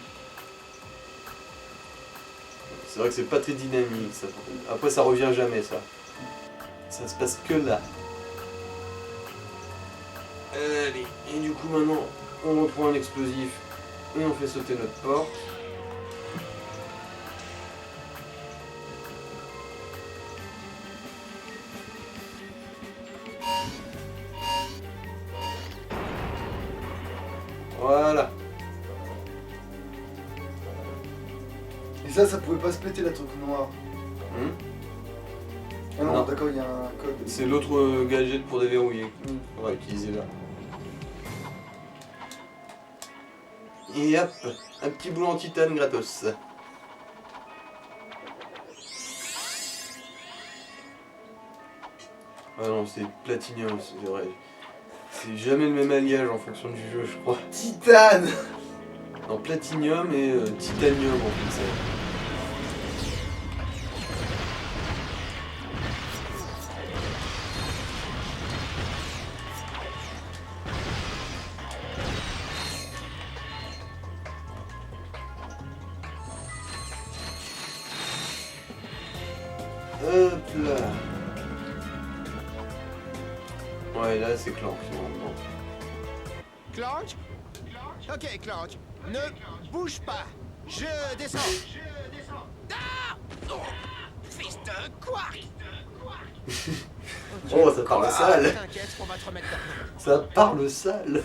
C'est vrai que c'est pas très dynamique ça. Après ça revient jamais ça. Ça se passe que là. Allez, et du coup maintenant on reprend un explosif et on fait sauter notre porte. Voilà. Et ça pouvait pas se péter la truc noire. Ah non, Non. d'accord, il y a un code. C'est l'autre gadget pour déverrouiller. On va utiliser là. Et hop, un petit boulot en titane gratos. Ah non, c'est platinium, c'est vrai. C'est jamais le même alliage en fonction du jeu, je crois. Titane. Non, platinium et titanium en fait. Hop là. Ouais, là c'est Clank finalement. Clank? Ok, Clank. Ne bouge pas. Je descends. Ah! Oh, fils de quark! Oh, ça parle sale. T'inquiète, on va te remettre dedans. Ça parle sale.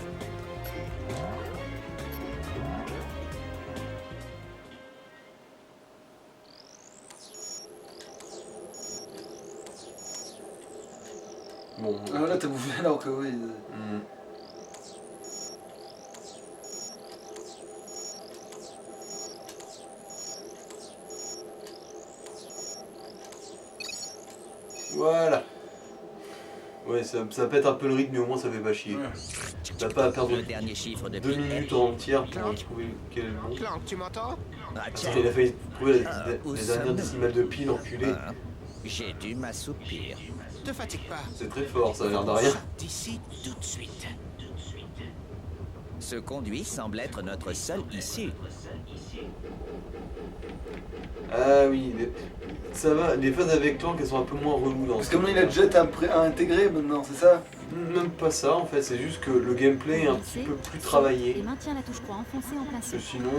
Bon. Ah là, t'as bouffé alors que oui. Voilà. Ouais, ça pète un peu le rythme, mais au moins ça fait pas chier. T'as pas à perdre Le dernier chiffre de 2 minutes entières pour trouver quel est le bon. Clank, tu m'entends? Parce qu'il a failli trouver les dernières décimales de pile, enculé. J'ai dû m'assoupir. Te fatigue pas. C'est très fort, ça a l'air de rien. D'ici tout de suite. Ce conduit semble être notre seule issue. Ah oui, ça va, les phases avec Clank, elles sont un peu moins reloues dans Parce ce que moi, il a jeu. déjà été intégré maintenant, c'est ça? Même pas ça en fait, c'est juste que le gameplay est un petit peu plus travaillé. Et maintiens la touche croix enfoncée en plein Parce que centre. sinon, de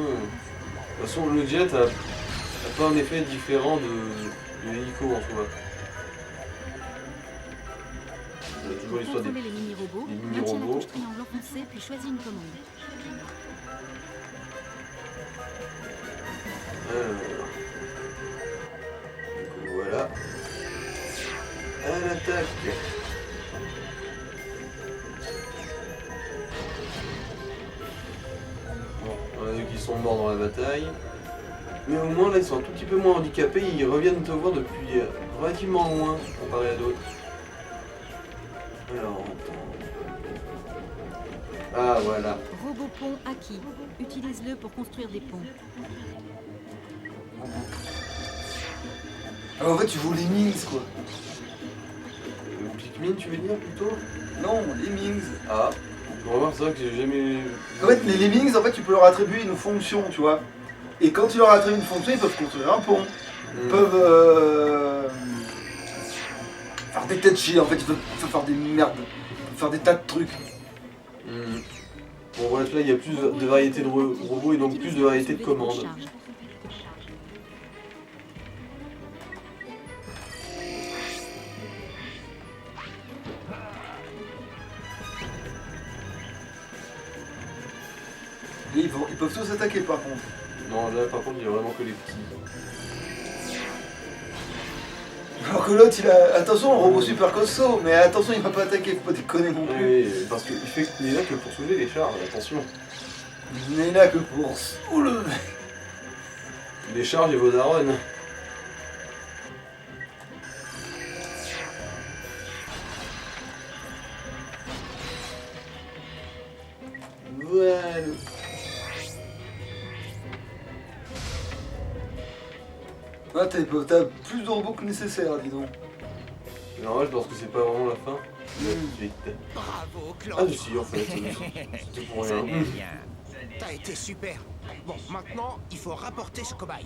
toute façon, le jet a pas un effet différent de l'hélico en soi. Il y a toujours Pour l'histoire des contrôler les mini-robots, des maintiens la mini-robots. touche triangle enfoncée puis choisis une commande. Alors, du coup, voilà. À l'attaque. Bon, on a vu qu'ils sont morts dans la bataille. Mais au moins là ils sont un tout petit peu moins handicapés, ils reviennent te voir depuis relativement loin comparé à d'autres. Alors, ah voilà. Robot pont acquis. Utilise-le pour construire des ponts. Alors en fait, tu vaux les Mings, quoi. Pikmin, tu veux dire plutôt? Non, les Mings. Ah, remarque, c'est vrai que j'ai jamais. En fait, les Lemmings, en fait, tu peux leur attribuer une fonction, tu vois. Et quand tu leur attribues une fonction, ils peuvent construire un pont. Ils peuvent faire des têtes chier, en fait, ils peuvent faire des merdes. Ils peuvent faire des tas de trucs. Bon, bref, là, il y a plus de variétés de robots et donc plus de variétés de commandes. Et ils peuvent tous attaquer, par contre. Non, là, par contre, il y a vraiment que les petits. Alors que l'autre, il a... Attention, un robot super costaud, mais attention, il va pas attaquer, faut pas déconner non plus. Oui, parce qu'il n'est là que pour soulever les charges, attention. Il n'est là que pour soulever. Les charges et vos darons. Voilà. Ah, t'as plus de robots que nécessaire, dis donc. C'est normal parce que c'est pas vraiment la fin. Vite. Bravo, Ah, Clank. je suis en fait. C'était pour rien. T'as été super. Bon, maintenant, il faut rapporter ce cobaye.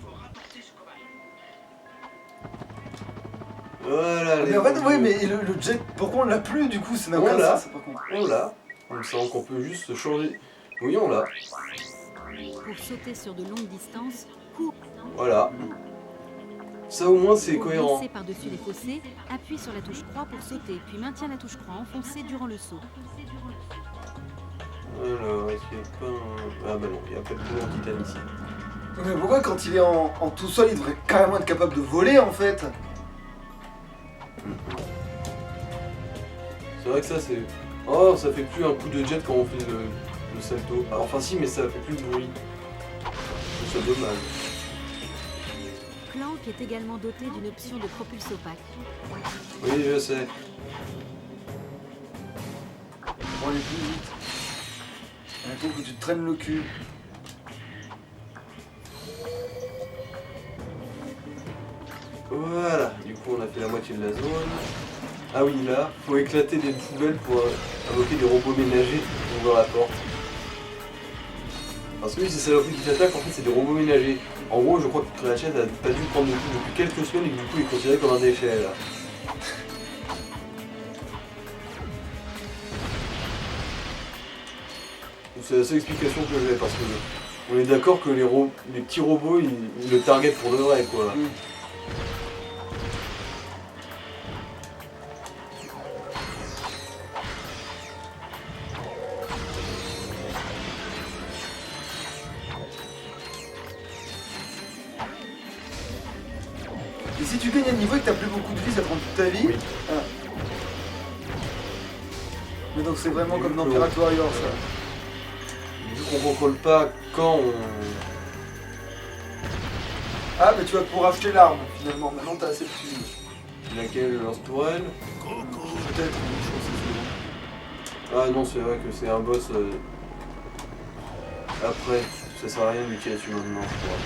Voilà, Mais en fait, oui, mais le jet, pourquoi on l'a plus du coup? C'est n'a aucun l'a. sens, par contre. On l'a. On sent qu'on peut juste changer. Oui, on l'a. Pour sauter sur de longues distances, coupe. Voilà. Ça au moins c'est Pour cohérent. glisser par-dessus les fossés, appuie sur la touche croix pour sauter, puis maintiens la touche croix enfoncée durant le saut. Alors, est-ce qu'il n'y a pas un... Ah bah non, il n'y a pas de boulot en titane ici. Mais pourquoi quand il est en tout seul, il devrait carrément être capable de voler en fait? C'est vrai que ça c'est... Oh, ça fait plus un coup de jet quand on fait le salto. Ah, enfin si, mais ça fait plus de bruit. C'est dommage. Clank est également doté d'une option de propulse opaque. Oui, je sais. Pour aller plus vite. Il faut que tu te traînes le cul. Voilà, du coup on a fait la moitié de la zone. Ah oui, là, faut éclater des poubelles pour invoquer des robots ménagers pour ouvrir la porte. Parce que oui, c'est saloperies qui t'attaquent, en fait c'est des robots ménagers. En gros, je crois que Ratchet a pas dû prendre le coup depuis quelques semaines et que du coup il est considéré comme un déchet là. C'est la seule explication que j'ai parce que on est d'accord que les petits robots ils le targetent pour de vrai quoi. Et si tu gagnes un niveau et que t'as plus beaucoup de vie, ça prend toute ta vie. Oui. Ah. Mais donc c'est vraiment comme dans Pirate Warrior ça. Vu qu'on contrôle pas quand on... Ah mais tu vas pouvoir acheter l'arme finalement, maintenant t'as assez de thunes. Laquelle lance tourelle. Peut-être, je pense que c'est bon. Ah non, c'est vrai que c'est un boss. Après, ça sert à rien de l'utiliser dessus maintenant, je crois.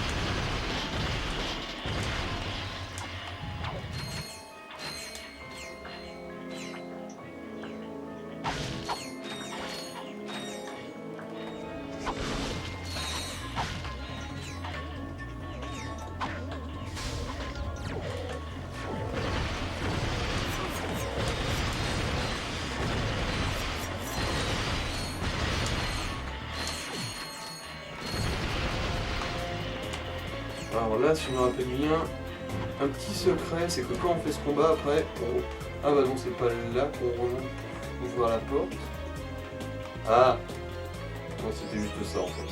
Alors là, si je me rappelle bien, un petit secret, c'est que quand on fait ce combat, après, on... Ah bah non, c'est pas là qu'on remonte pour ouvrir la porte. Ah non, c'était juste ça en fait.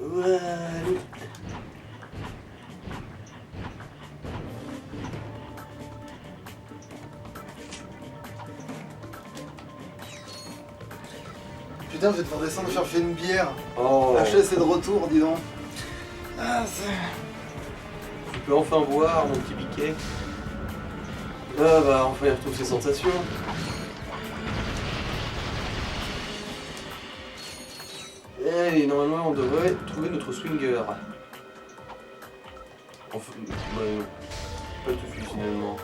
Voilà. Putain, je vais devoir descendre chercher une bière. Oh, La chaise est de retour, dis donc. Ah, tu peux enfin voir mon petit piquet. Ah bah enfin il retrouve ses sensations. Allez, normalement on devrait trouver notre swinger. Enfin, pas tout de suite finalement.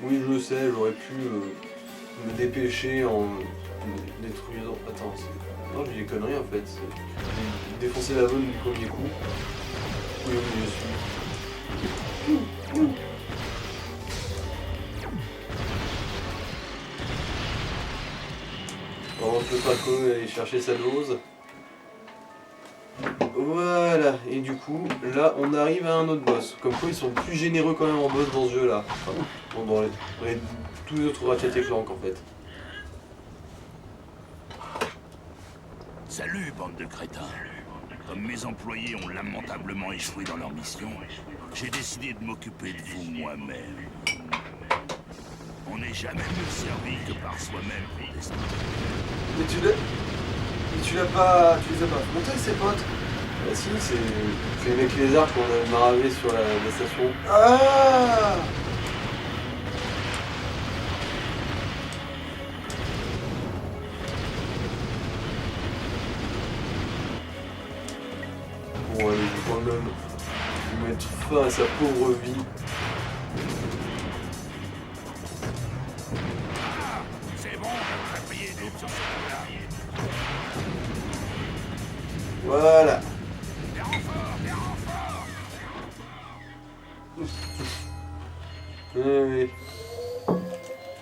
Oui, je le sais, j'aurais pu me dépêcher en détruisant. Attends, non, j'ai des conneries en fait. J'ai défoncé la zone du premier coup. Oui, je suis. On peut pas quand même aller chercher sa dose. Voilà, et du coup, là on arrive à un autre boss. Comme quoi ils sont plus généreux quand même en boss dans ce jeu là. Enfin, bon, dans tous les autres Ratchet et Clank en fait. Salut, bande de crétins. Comme mes employés ont lamentablement échoué dans leur mission, j'ai décidé de m'occuper de vous moi-même. On n'est jamais mieux servi que par soi-même pour des... Mais tu les as pas montés ces potes? Bah si, c'est les mecs lézards qu'on a maravé sur la station. Ah! Bon allez, je vais quand même mettre fin à sa pauvre vie. C'est bon, on va payer d'autres sur ce coup-là. Voilà. Des renforts, des renforts. Oui.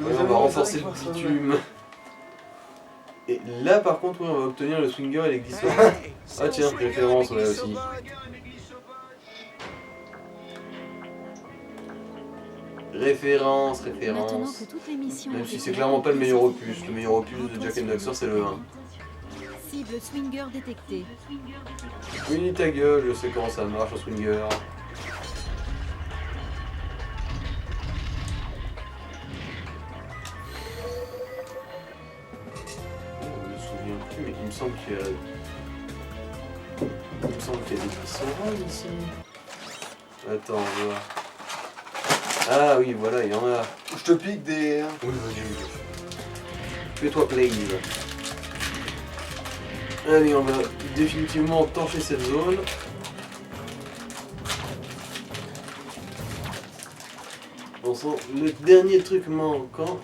Ouais, on va renforcer le bitume. Et là par contre, oui, on va obtenir le swinger et les glissoires. Ah tiens, référence là aussi. Référence. Maintenant que toutes les missions Même ont si été c'est clairement pas le meilleur opus. faites, Le meilleur opus de Jak and Daxter c'est le 1. Cible swinger détectée. Oui, ta gueule, je sais comment ça marche, un swinger. Je me souviens plus, mais il me semble qu'il y a... des glissoires ici. Attends, on va voir. Ah oui, voilà, il y en a. Je te pique des... Oui, vas-y. Fais-toi plaisir. Allez, on va définitivement torcher cette zone. On sent le dernier truc manquant.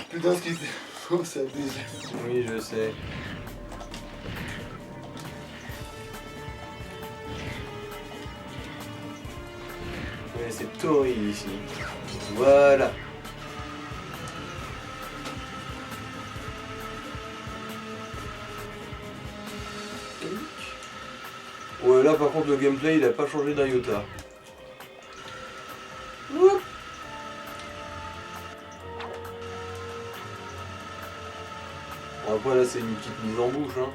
Putain, ce qui était faux, c'est abusé. Oui, je sais. Ouais, c'est torride ici. Voilà. Ouais, là par contre le gameplay il a pas changé d'un iota. Oup. Bon, après là c'est une petite mise en bouche hein.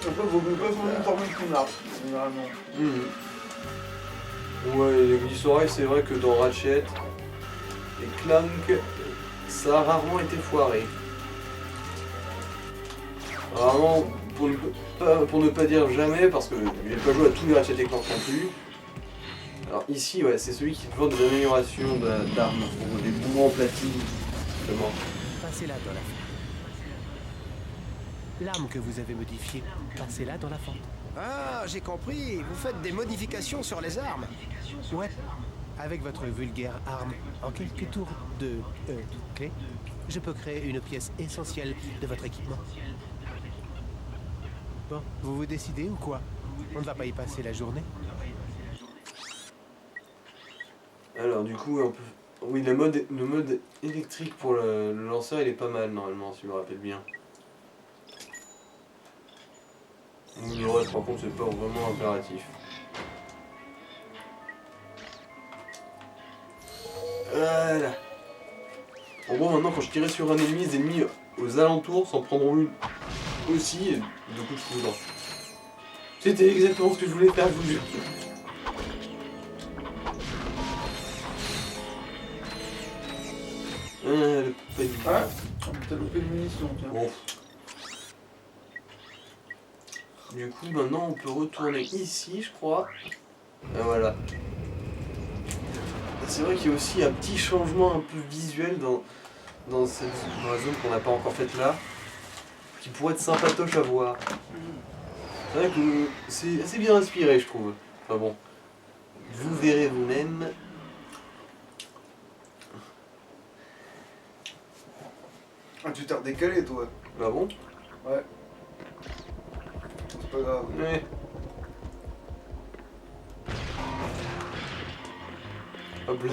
Après, vaut mieux pas faire une formule qui marche, généralement. Ouais, les glissoires, c'est vrai que dans Ratchet et Clank, ça a rarement été foiré. Rarement, pour ne pas dire jamais, parce que j'ai pas joué à tous les Ratchet et Clank non plus. Alors ici, ouais, c'est celui qui te vend des améliorations d'armes, pour des boomerangs platine, justement. Passez-la dans la fente. L'arme que vous avez modifiée, passez-la dans la fente. Ah, j'ai compris. Vous faites des modifications sur les armes. Ouais. Avec votre vulgaire arme, en quelques tours de clé, je peux créer une pièce essentielle de votre équipement. Bon, vous vous décidez ou quoi? On ne va pas y passer la journée? Alors du coup, on peut... oui, le mode électrique pour le lanceur, il est pas mal normalement, si je me rappelle bien. Le reste, par contre, c'est pas vraiment impératif. Voilà. En gros, maintenant, quand je tirais sur un ennemi, les ennemis aux alentours s'en prendront une aussi, et de coups de foudre. C'était exactement ce que je voulais faire, je vous jure. Pas du tout. Ah, t'as loupé une munition, tiens. Bon. Du coup, maintenant, on peut retourner ici, je crois. Et voilà. C'est vrai qu'il y a aussi un petit changement un peu visuel dans la zone qu'on n'a pas encore faite là, qui pourrait être sympatoche à voir. C'est vrai que c'est assez bien inspiré, je trouve. Enfin bon, vous verrez vous-même. Ah, tu t'es redécalé, toi. Ah bon? Ouais. C'est pas grave. Ouais. Hop là.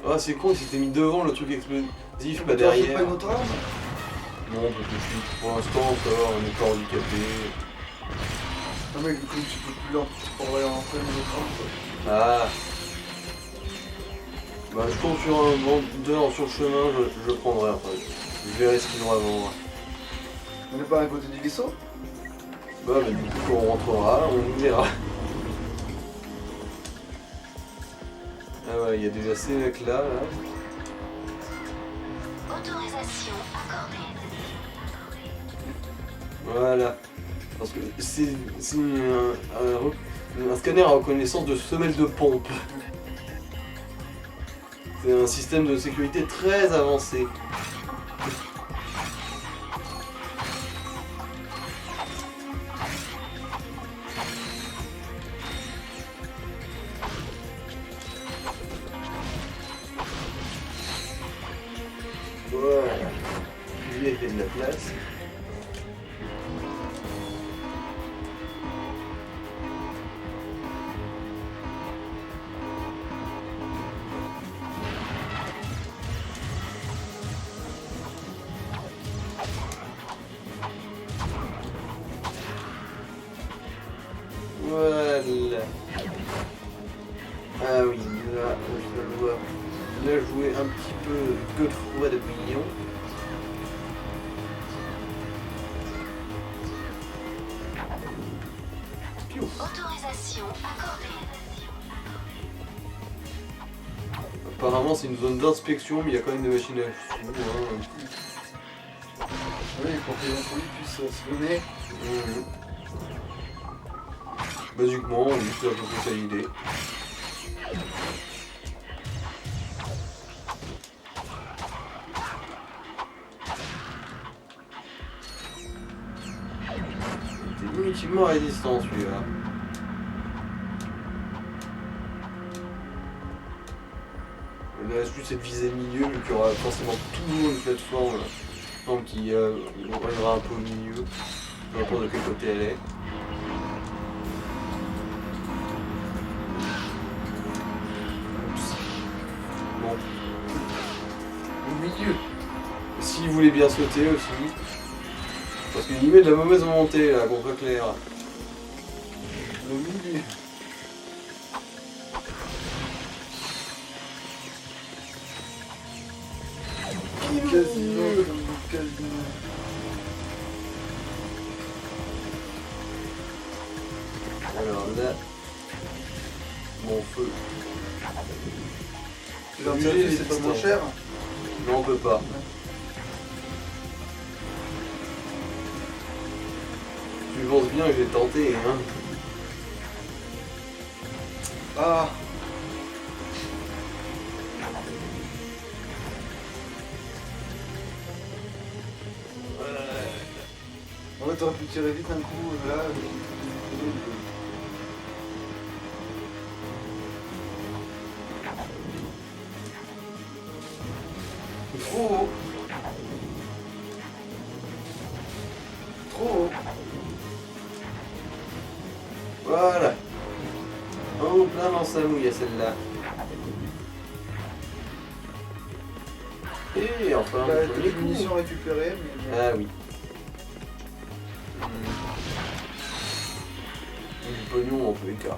Ah, c'est con, il s'était mis devant le truc explosif, bah Toi, c'est derrière. pas une autre arme? Non, parce que je suis pour l'instant, ça va, on est pas handicapé. Non, mais du coup, tu peux plus lent pour aller rentrer dans l'autre arme, quoi. Ah. Bah, je tombe sur un vendeur sur le chemin, je le prendrai après. Je verrai ce qu'ils ont avant. On n'est pas à côté du vaisseau? Bah, du coup, quand on rentrera, on verra. Ah ouais, il y a déjà ces mecs là. Autorisation accordée. Voilà. Parce que c'est un scanner à reconnaissance de semelle de pompe. C'est un système de sécurité très avancé. Voilà. Lui a fait de la place. Voilà. Ah oui, là, je dois bien jouer un petit peu Godefroy de Bouillon. Autorisation accordée. Apparemment c'est une zone d'inspection, mais il y a quand même des machines à sous. Oui, pour que les employés puissent se donner. Basiquement, oui, c'est à peu près ça l'idée. C'est inutilement résistant celui-là. Il ne reste plus cette visée de milieu, vu qu'il y aura forcément toujours une plateforme donc qui reviendra un peu au milieu, peu importe de quel côté elle est. Bon. Au milieu. S'il voulait bien sauter aussi. Parce qu'il y met de la mauvaise volonté là, qu'on soit clair. Au milieu. Casino, casino. Alors là, mon feu. L'anti-air, c'est pas moins cher? Non, on peut pas. Tu penses bien que j'ai tenté, hein. Ah. En fait, t'aurais pu tirer vite un coup là. Trop haut. Trop haut. Voilà. En plein dans sa mouille à celle-là. Et enfin, Là, un premier des coup. munitions récupérées, mais... Ah oui. Du pognon en tous les cas.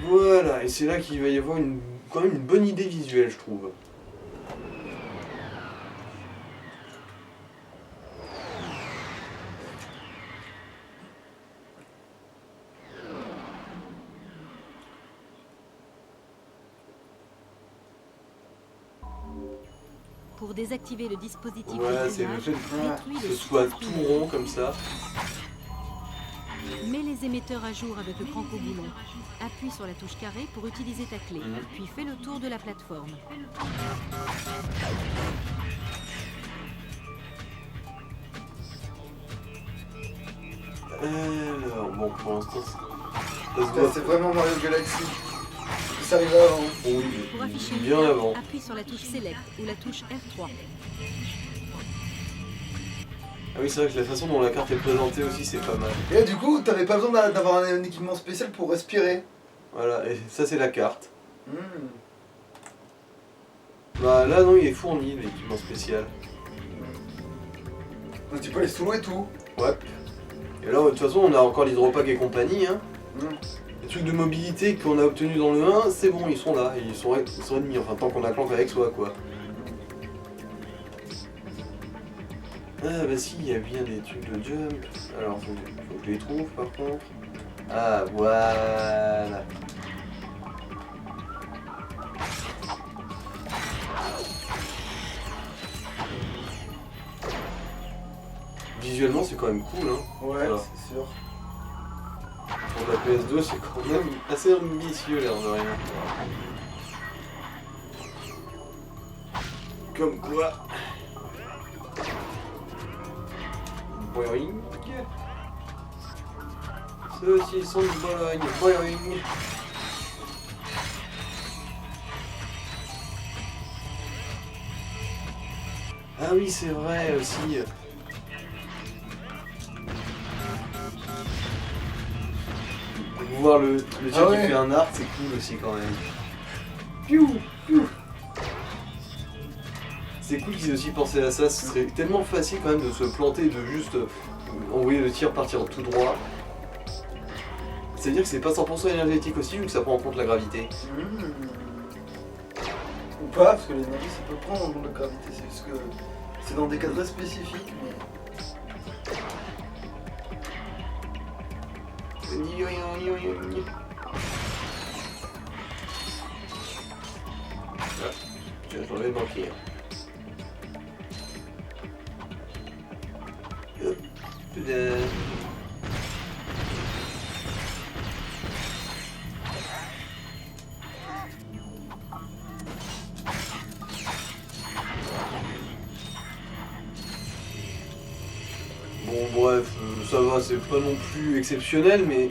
Voilà, et c'est là qu'il va y avoir quand même une bonne idée visuelle, je trouve. Pour désactiver le dispositif Voilà, de c'est le blindage, fait détruis que le ce soit système tout rond comme ça. Mets les émetteurs à jour avec le crank au boulon. Appuie sur la touche carré pour utiliser ta clé, puis fais le tour de la plateforme. Alors, bon, pour l'instant, C'est vraiment Mario Galaxy. Ça arrive avant. Oui, Pour afficher une bien carte, avant. appuie sur la touche Select ou la touche R3. Ah oui, c'est vrai que la façon dont la carte est présentée aussi, c'est pas mal. Et du coup, t'avais pas besoin d'avoir un équipement spécial pour respirer. Voilà, et ça c'est la carte. Hmm. Bah là non, il est fourni l'équipement spécial. Donc tu peux aller sous l'eau et tout. Ouais. Et là, de toute façon, on a encore l'hydropack et compagnie. Hein. Hmm. Les trucs de mobilité qu'on a obtenus dans le 1, c'est bon, ils sont là. Ils sont ennemis, enfin tant qu'on a Clank avec soi, quoi. Ah bah si, il y a bien des trucs de jump. Alors, faut que je les trouve par contre. Ah, voilà. Visuellement, c'est quand même cool, hein. Ouais, Voilà. c'est sûr. Pour la PS2, c'est quand même assez ambitieux, l'air de rien. Comme quoi. Boing. Ceux-ci sont de Bologne. Boing. Ah oui, c'est vrai aussi. Voir le tir qui fait un arc, c'est cool aussi quand même. Piou, piou. C'est cool qu'ils aient aussi pensé à ça, ce serait tellement facile quand même de se planter, de juste envoyer le tir partir tout droit. C'est-à-dire que c'est pas 100% énergétique aussi, vu que ça prend en compte la gravité. Ou pas, parce que l'énergie ça peut prendre en compte la gravité, c'est juste que c'est dans des cas très spécifiques. Mais... Ah, j'en vais manquer. Hop, putain. Bon bref, ça va, c'est pas non plus exceptionnel, mais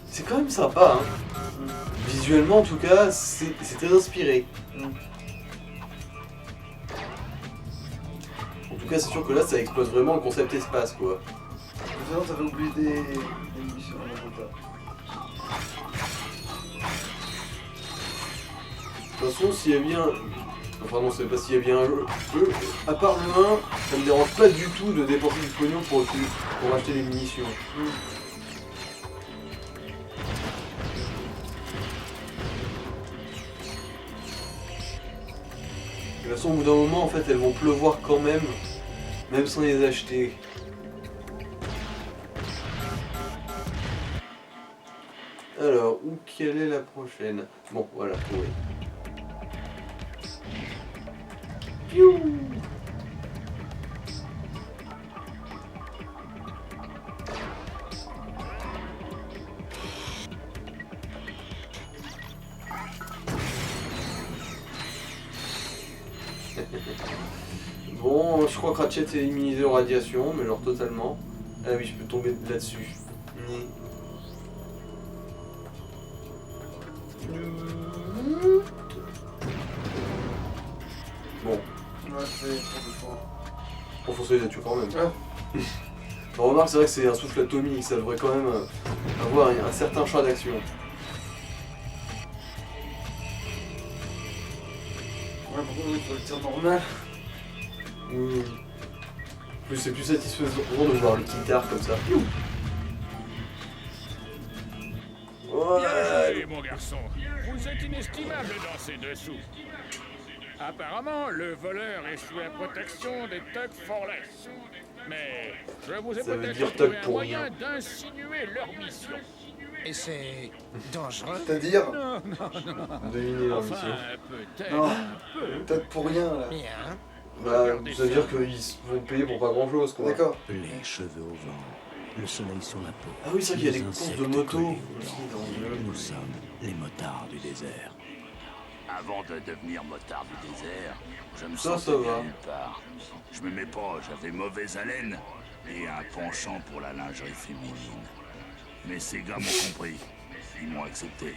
c'est quand même sympa. Hein. Visuellement en tout cas, c'est très inspiré. En tout cas, c'est sûr que là, ça exploite vraiment le concept espace, quoi. De toute façon, t'avais oublié des missions en résultat. De toute façon, s'il y a bien... Enfin non, c'est pas s'il y a bien un jeu. À part le 1, ça me dérange pas du tout de dépenser du pognon pour acheter des munitions. De toute façon, au bout d'un moment, en fait, elles vont pleuvoir quand même sans les acheter. Alors, où quelle est la prochaine? Bon, voilà, oui. Piou. Bon, je crois que Ratchet est immunisé aux radiations, mais genre totalement. Ah oui, je peux tomber là-dessus. Bon. Ouais, c'est trop de fois. On fonce là-dessus quand même. Ah. On remarque, c'est vrai que c'est un souffle atomique, ça devrait quand même avoir un certain champ d'action. Ouais, par contre, il faut le tir normal. Oui. Plus c'est plus satisfaisant de voir le petit arc comme ça. Bien joué, mon garçon. Vous êtes inestimable dans ces dessous. Apparemment, le voleur est sous la protection des Tug Forless. Mais je vous ai Ça veut peut-être dire trouvé Tug un pour moyen rien. d'insinuer leur mission. Et c'est dangereux. C'est-à-dire? Deviner leur Enfin, mission. peut-être Non, un peu. peut-être pour rien là. Bien. Bah, ça veut dire qu'ils se vont payer pour pas grand chose quoi. D'accord. Les cheveux au vent, le soleil sur la peau. Ah oui, c'est vrai qu'il y a les des courses de insectes moto collés au aussi vent. dans le jeu. Nous sommes les motards du désert. Avant de devenir motard du désert, je me Ça sentais bien va. nulle part. Je me mets pas, j'avais mauvaise haleine et un penchant pour la lingerie féminine. Mais ces gars m'ont compris. Ils m'ont accepté.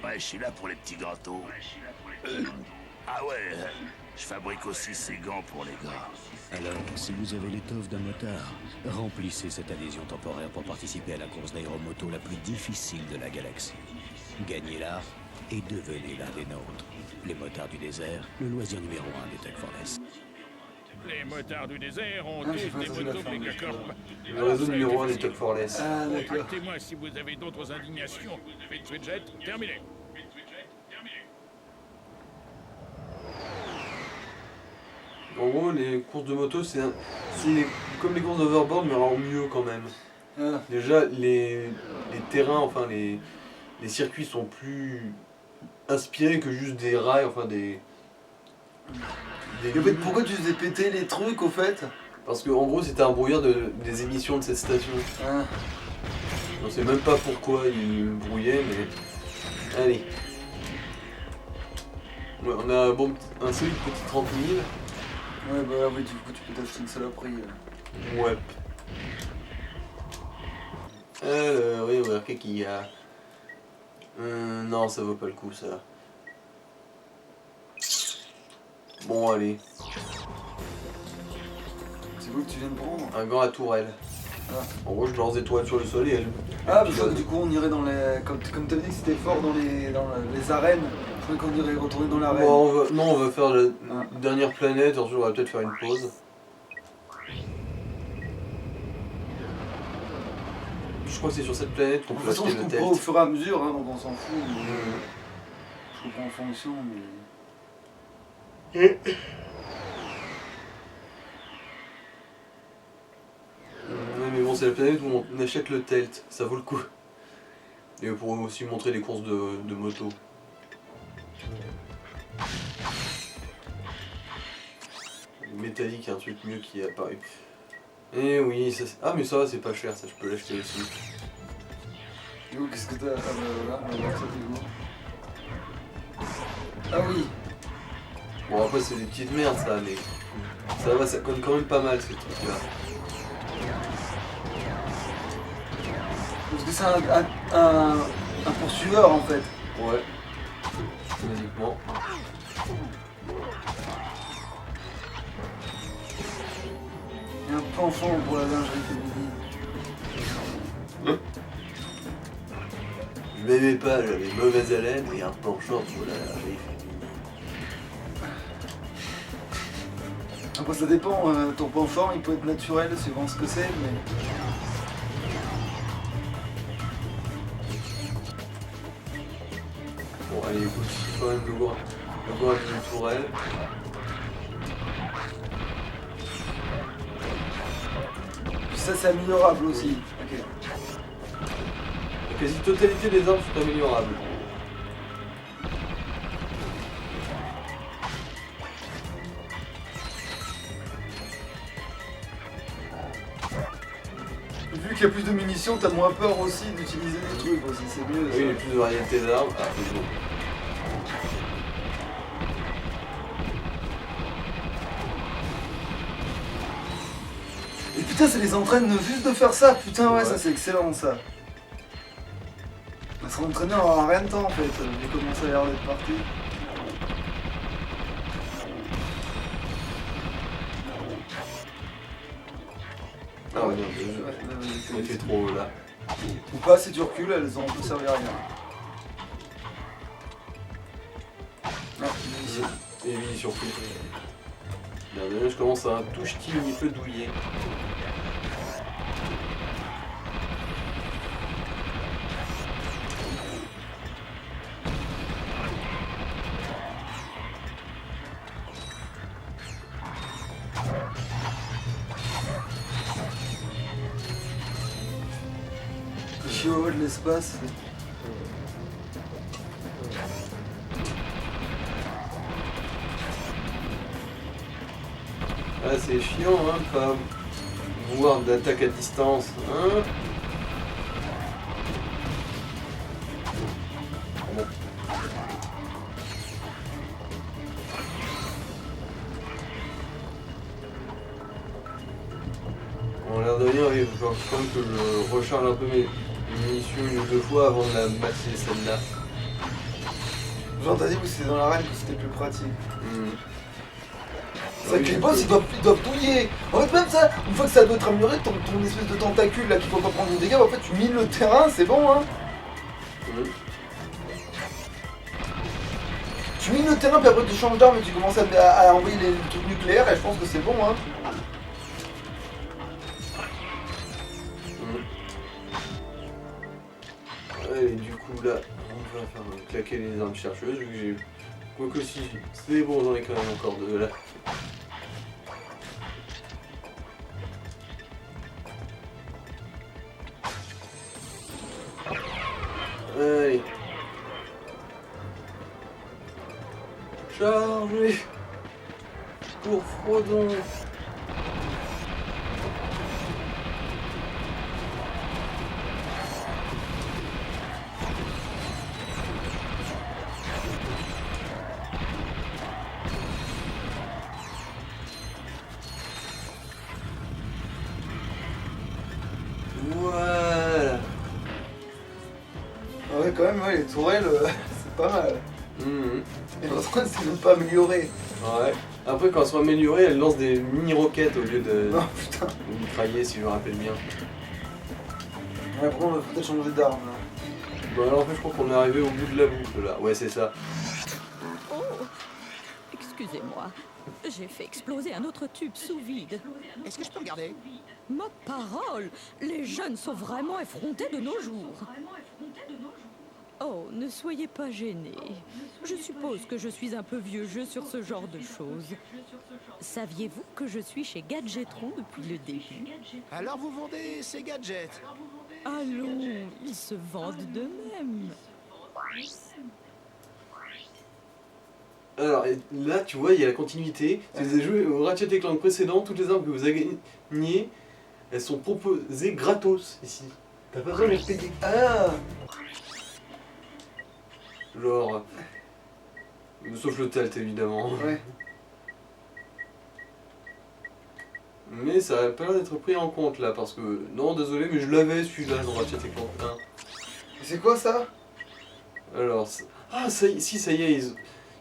Ouais, je suis là pour les petits gâteaux. Ah ouais, je fabrique aussi ces gants pour les gars. Alors, si vous avez l'étoffe d'un motard, remplissez cette adhésion temporaire pour participer à la course d'aéromoto la plus difficile de la galaxie. Gagnez-la et devenez l'un des nôtres. Les motards du désert, le loisir numéro 1 des Tech Forest. Les motards du désert ont Ah, tous j'ai pas des entendu la motos fin. Megacorp. Le réseau numéro 1 des Top Forless. Ah d'accord. Contactez-moi si vous avez d'autres indignations. Vite, Switchjet, terminé. En gros, les courses de moto, c'est comme les courses d'overboard, mais en mieux quand même. Ah. Déjà, les terrains, enfin les circuits sont plus inspirés que juste des rails, enfin des Et en fait, pourquoi tu faisais péter les trucs au fait? Parce que en gros, c'était un brouillard des émissions de cette station. Ah. On sait même pas pourquoi ils brouillaient, mais allez. Ouais, on a un solide petit 30 000. Ouais bah oui, du coup tu peux t'acheter une saloperie. Ouais. Alors, oui, ouais, qu'est-ce qu'il y a? Non, ça vaut pas le coup, ça. Bon, allez. C'est quoi que tu viens de prendre? Un gant à tourelle. Ah. En gros, je lance des toiles sur le sol et elle... Ah, parce que du coup on irait dans les... Comme t'avais dit que c'était fort dans les arènes, je croyais qu'on irait retourner dans l'arène. Bon, non, on va faire la Ah. dernière planète, ensuite on va peut-être faire une pause. Je crois que c'est sur cette planète qu'on De peut toute façon acheter je le comprends au test. fur et à mesure, hein, donc on s'en fout. Mais... Je comprends en fonction, mais... Ouais, mais bon, c'est la planète où on achète le telt, ça vaut le coup. Et pour aussi montrer les courses de moto. Métallique, un truc mieux qui est apparu. Et oui, ça, ah mais ça va, c'est pas cher, ça je peux l'acheter aussi. Et où, qu'est-ce que t'as? Ah bah voilà, on va voir ça t'es où. Ah oui. Bon après c'est des petites merdes ça, mais ça va, ça conne quand même pas mal ces trucs là. Parce que c'est un poursuiveur en fait. Ouais. Logiquement. Il y a un penchant pour la lingerie féminine. Je m'aimais pas, j'avais mauvaise haleine et un penchant pour la lingerie féminine. Après ça dépend, ton penchant il peut être naturel suivant ce que c'est, mais... Bon allez écoute, quand même le goût à une tourelle. Puis ça c'est améliorable aussi. Ok. La quasi-totalité des armes sont améliorables. Vu qu'il y a plus de munitions, t'as moins peur aussi d'utiliser des trucs aussi, c'est mieux. Oui, il y a plus de variété d'armes. Ah, c'est bon. Et putain, ça les entraîne juste de faire ça, putain, ouais, Ouais. ça c'est excellent ça. On va se rentraîner en rien de temps en fait, vu comment ça a l'air d'être parti. Ah ouais, non, on est fait trop là. Ou pas, si tu recules, elles ont peu servi à rien. Ah, munitions. Et oui, surtout. Bien, déjà, je commence à un tout petit peu douiller. chihuahua de l'espace. Ah, c'est chiant, hein, de pas voir d'attaque à distance, hein. Bon. On a l'air de rien, oui, il faut quand même que je recharge un peu mes munitions une ou deux fois avant de la matcher celle-là. J'ai entendu que c'était dans l'arène que c'était plus pratique. C'est vrai que les boss ils doivent bouiller. En fait même ça, une fois que ça doit être amélioré, ton espèce de tentacule là qu'il faut pas prendre de dégâts, en fait tu mines le terrain, c'est bon hein. Tu mines le terrain puis après tu changes d'arme et tu commences à envoyer les trucs nucléaires et je pense que c'est bon hein. Ouais, et du coup là, on va faire claquer les armes chercheuses vu que j'ai... Quoique si, c'est bon, j'en ai quand même encore deux là. Allez. Chargez pour Frodon. Voilà. Ah ouais quand même ouais, les tourelles c'est pas mal. Et l'autre c'est même pas amélioré. Ouais. Après quand elles sont améliorées, elles lancent des mini-roquettes au lieu de putain. mitrailler si je me rappelle bien. Ouais, après on va peut-être changer d'arme là. Bon alors en fait je crois qu'on est arrivé au bout de la boucle là. Ouais c'est ça. Oh, excusez-moi. J'ai fait exploser un autre tube sous vide. Est-ce que je peux regarder? Ma parole, les jeunes sont vraiment effrontés de nos jours. Oh, ne soyez pas gênés. Je suppose que je suis un peu vieux jeu sur ce genre de choses. Saviez-vous que je suis chez Gadgetron depuis le début? Alors vous vendez ces gadgets? Allons, ils se vendent d'eux-mêmes. Alors et là tu vois il y a la continuité. Si vous avez joué au Ratchet & Clank précédent, toutes les armes que vous avez gagnées, elles sont proposées gratos ici. T'as pas besoin de les payer. Ah. Genre... Sauf le telt évidemment. Ouais. Mais ça a pas l'air d'être pris en compte là parce que... Non désolé mais je l'avais celui-là dans Ratchet & Clank 1. C'est quoi ça? Alors... Ah ça y est, si ça y est,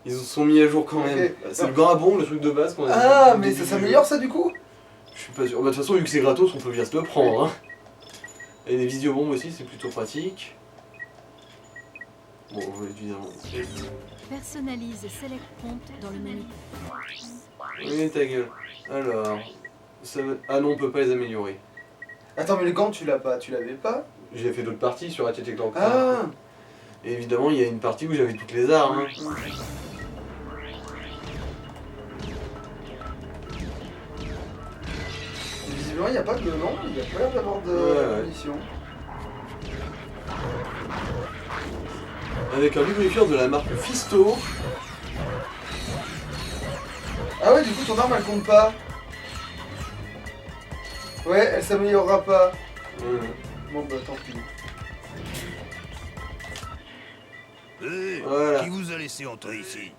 ils se sont mis à jour quand même. Okay. C'est le grabon, le truc de base qu'on a. Ah mais ça s'améliore ça du coup? Je suis pas sûr. Bah, de toute façon vu que c'est gratos on peut bien se le prendre. Hein. Et les visiobombes aussi c'est plutôt pratique. Bon on va évidemment... Personnalise Select Prompt dans le menu. Oui ta gueule. Alors... Ça va... Ah non on peut pas les améliorer. Attends mais le gant tu l'as pas, tu l'avais pas? J'ai fait d'autres parties sur Ratchet & Clank. Ah. Et évidemment il y a une partie où j'avais toutes les armes. Hein. Visiblement il n'y a pas de nom, il n'y a pas l'air d'avoir de munitions. Avec un lubrifiant de la marque Fisto. Ah ouais du coup ton arme elle compte pas. Ouais elle s'améliorera pas. Bon bah tant pis. Voilà. Qui vous a laissé entrer ici?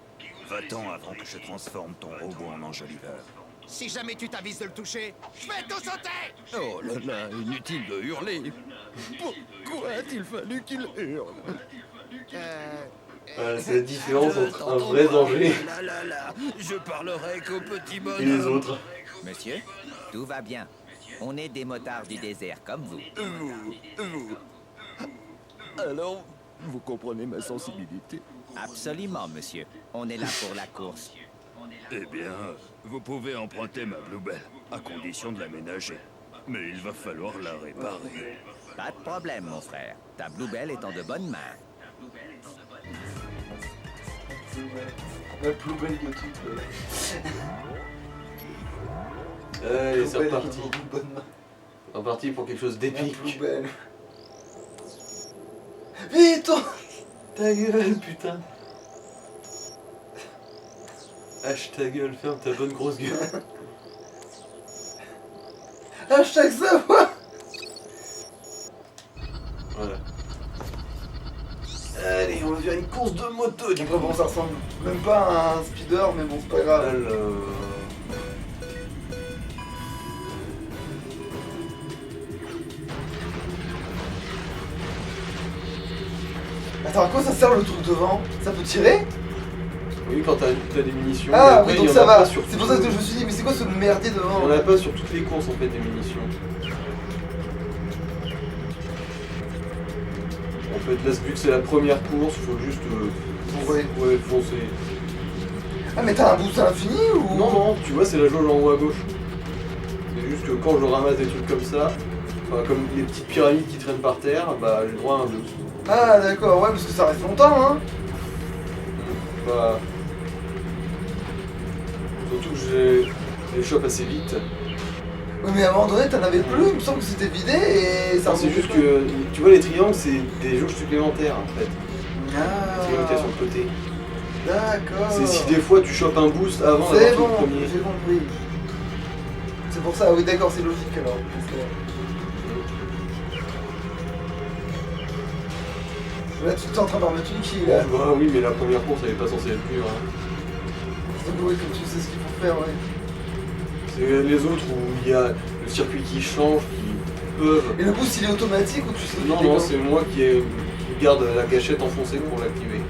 Va-t'en avant que je transforme ton robot en enjoliveur. Si jamais tu t'avises de le toucher, je vais tout sauter! Oh là là, inutile de hurler. Pourquoi a-t-il fallu qu'il hurle? Voilà, c'est la différence entre un vrai danger Je parlerai qu'au petit bonhomme. et les autres. Monsieur, tout va bien. On est des motards du désert comme vous. Vous. Alors, vous comprenez ma sensibilité? Absolument, monsieur. On est là pour la course. Eh bien, vous pouvez emprunter ma Bluebell, à condition de l'aménager. Mais il va falloir la réparer. Pas de problème, mon frère. Ta Bluebell est en de bonnes mains. La plus belle de toutes. Allez, c'est reparti. C'est reparti pour quelque chose d'épique. Vite, tourne. Ta gueule, putain. H ta gueule, ferme ta bonne grosse gueule. Hashtag savoir. Voilà. Allez, on va faire une course de moto. Après bon, ça ressemble même pas à un speeder, mais bon, c'est pas grave. Alors... Attends, à quoi ça sert le truc devant? Ça peut tirer? Oui, quand t'as des munitions. Ah après, oui, donc il y en ça a va. pas sur C'est pour ça que je me suis dit, mais c'est quoi ce merdier devant? Il n'y en a pas sur toutes les courses en fait des munitions. En fait, là, vu que c'est la première course, il faut juste ouais, foncer. Ah, mais t'as un boost infini ou? Non, non, tu vois, c'est la jauge en haut à gauche. C'est juste que quand je ramasse des trucs comme ça, enfin, comme les petites pyramides qui traînent par terre, bah j'ai droit à un boost. Ah, d'accord, ouais, parce que ça reste longtemps, hein. Bah. Surtout que je les chope assez vite. Oui, mais à un moment donné, t'en avais plus, il me semble que c'était vidé et ça. Non, c'est juste que, tu vois, les triangles, c'est des jauges supplémentaires en fait. Ah. C'est comme qu'il y a sur le côté. D'accord. C'est si des fois tu chopes un boost avant C'est d'avoir bon, tout le premier. j'ai compris. C'est pour ça, oui, d'accord, c'est logique alors. Là, tu t'es en train d'en mettre une qui là. Bah oui, mais la première course elle est pas censée être dure. Hein. Donc, oui, comme tu sais ce qu'il faut faire, ouais. C'est les autres où il y a le circuit qui change, qui peuvent. Et le boost il est automatique ou tu sais? Non, non, c'est moi qui garde la gâchette enfoncée pour l'activer.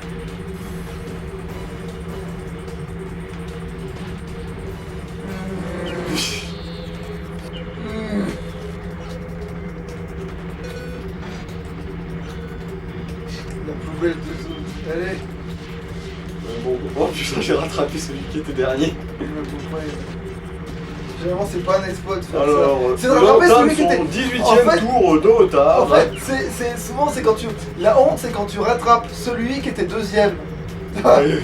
La poubelle de zone. Allez. Bon, oh putain, j'ai rattrapé celui qui était dernier. Généralement, c'est pas un exploit de faire Alors, ça. C'est de rattraper celui qui était. son 18ème tour de retard. En fait, souvent, c'est quand tu. La honte, c'est quand tu rattrapes celui qui était deuxième. Là, Le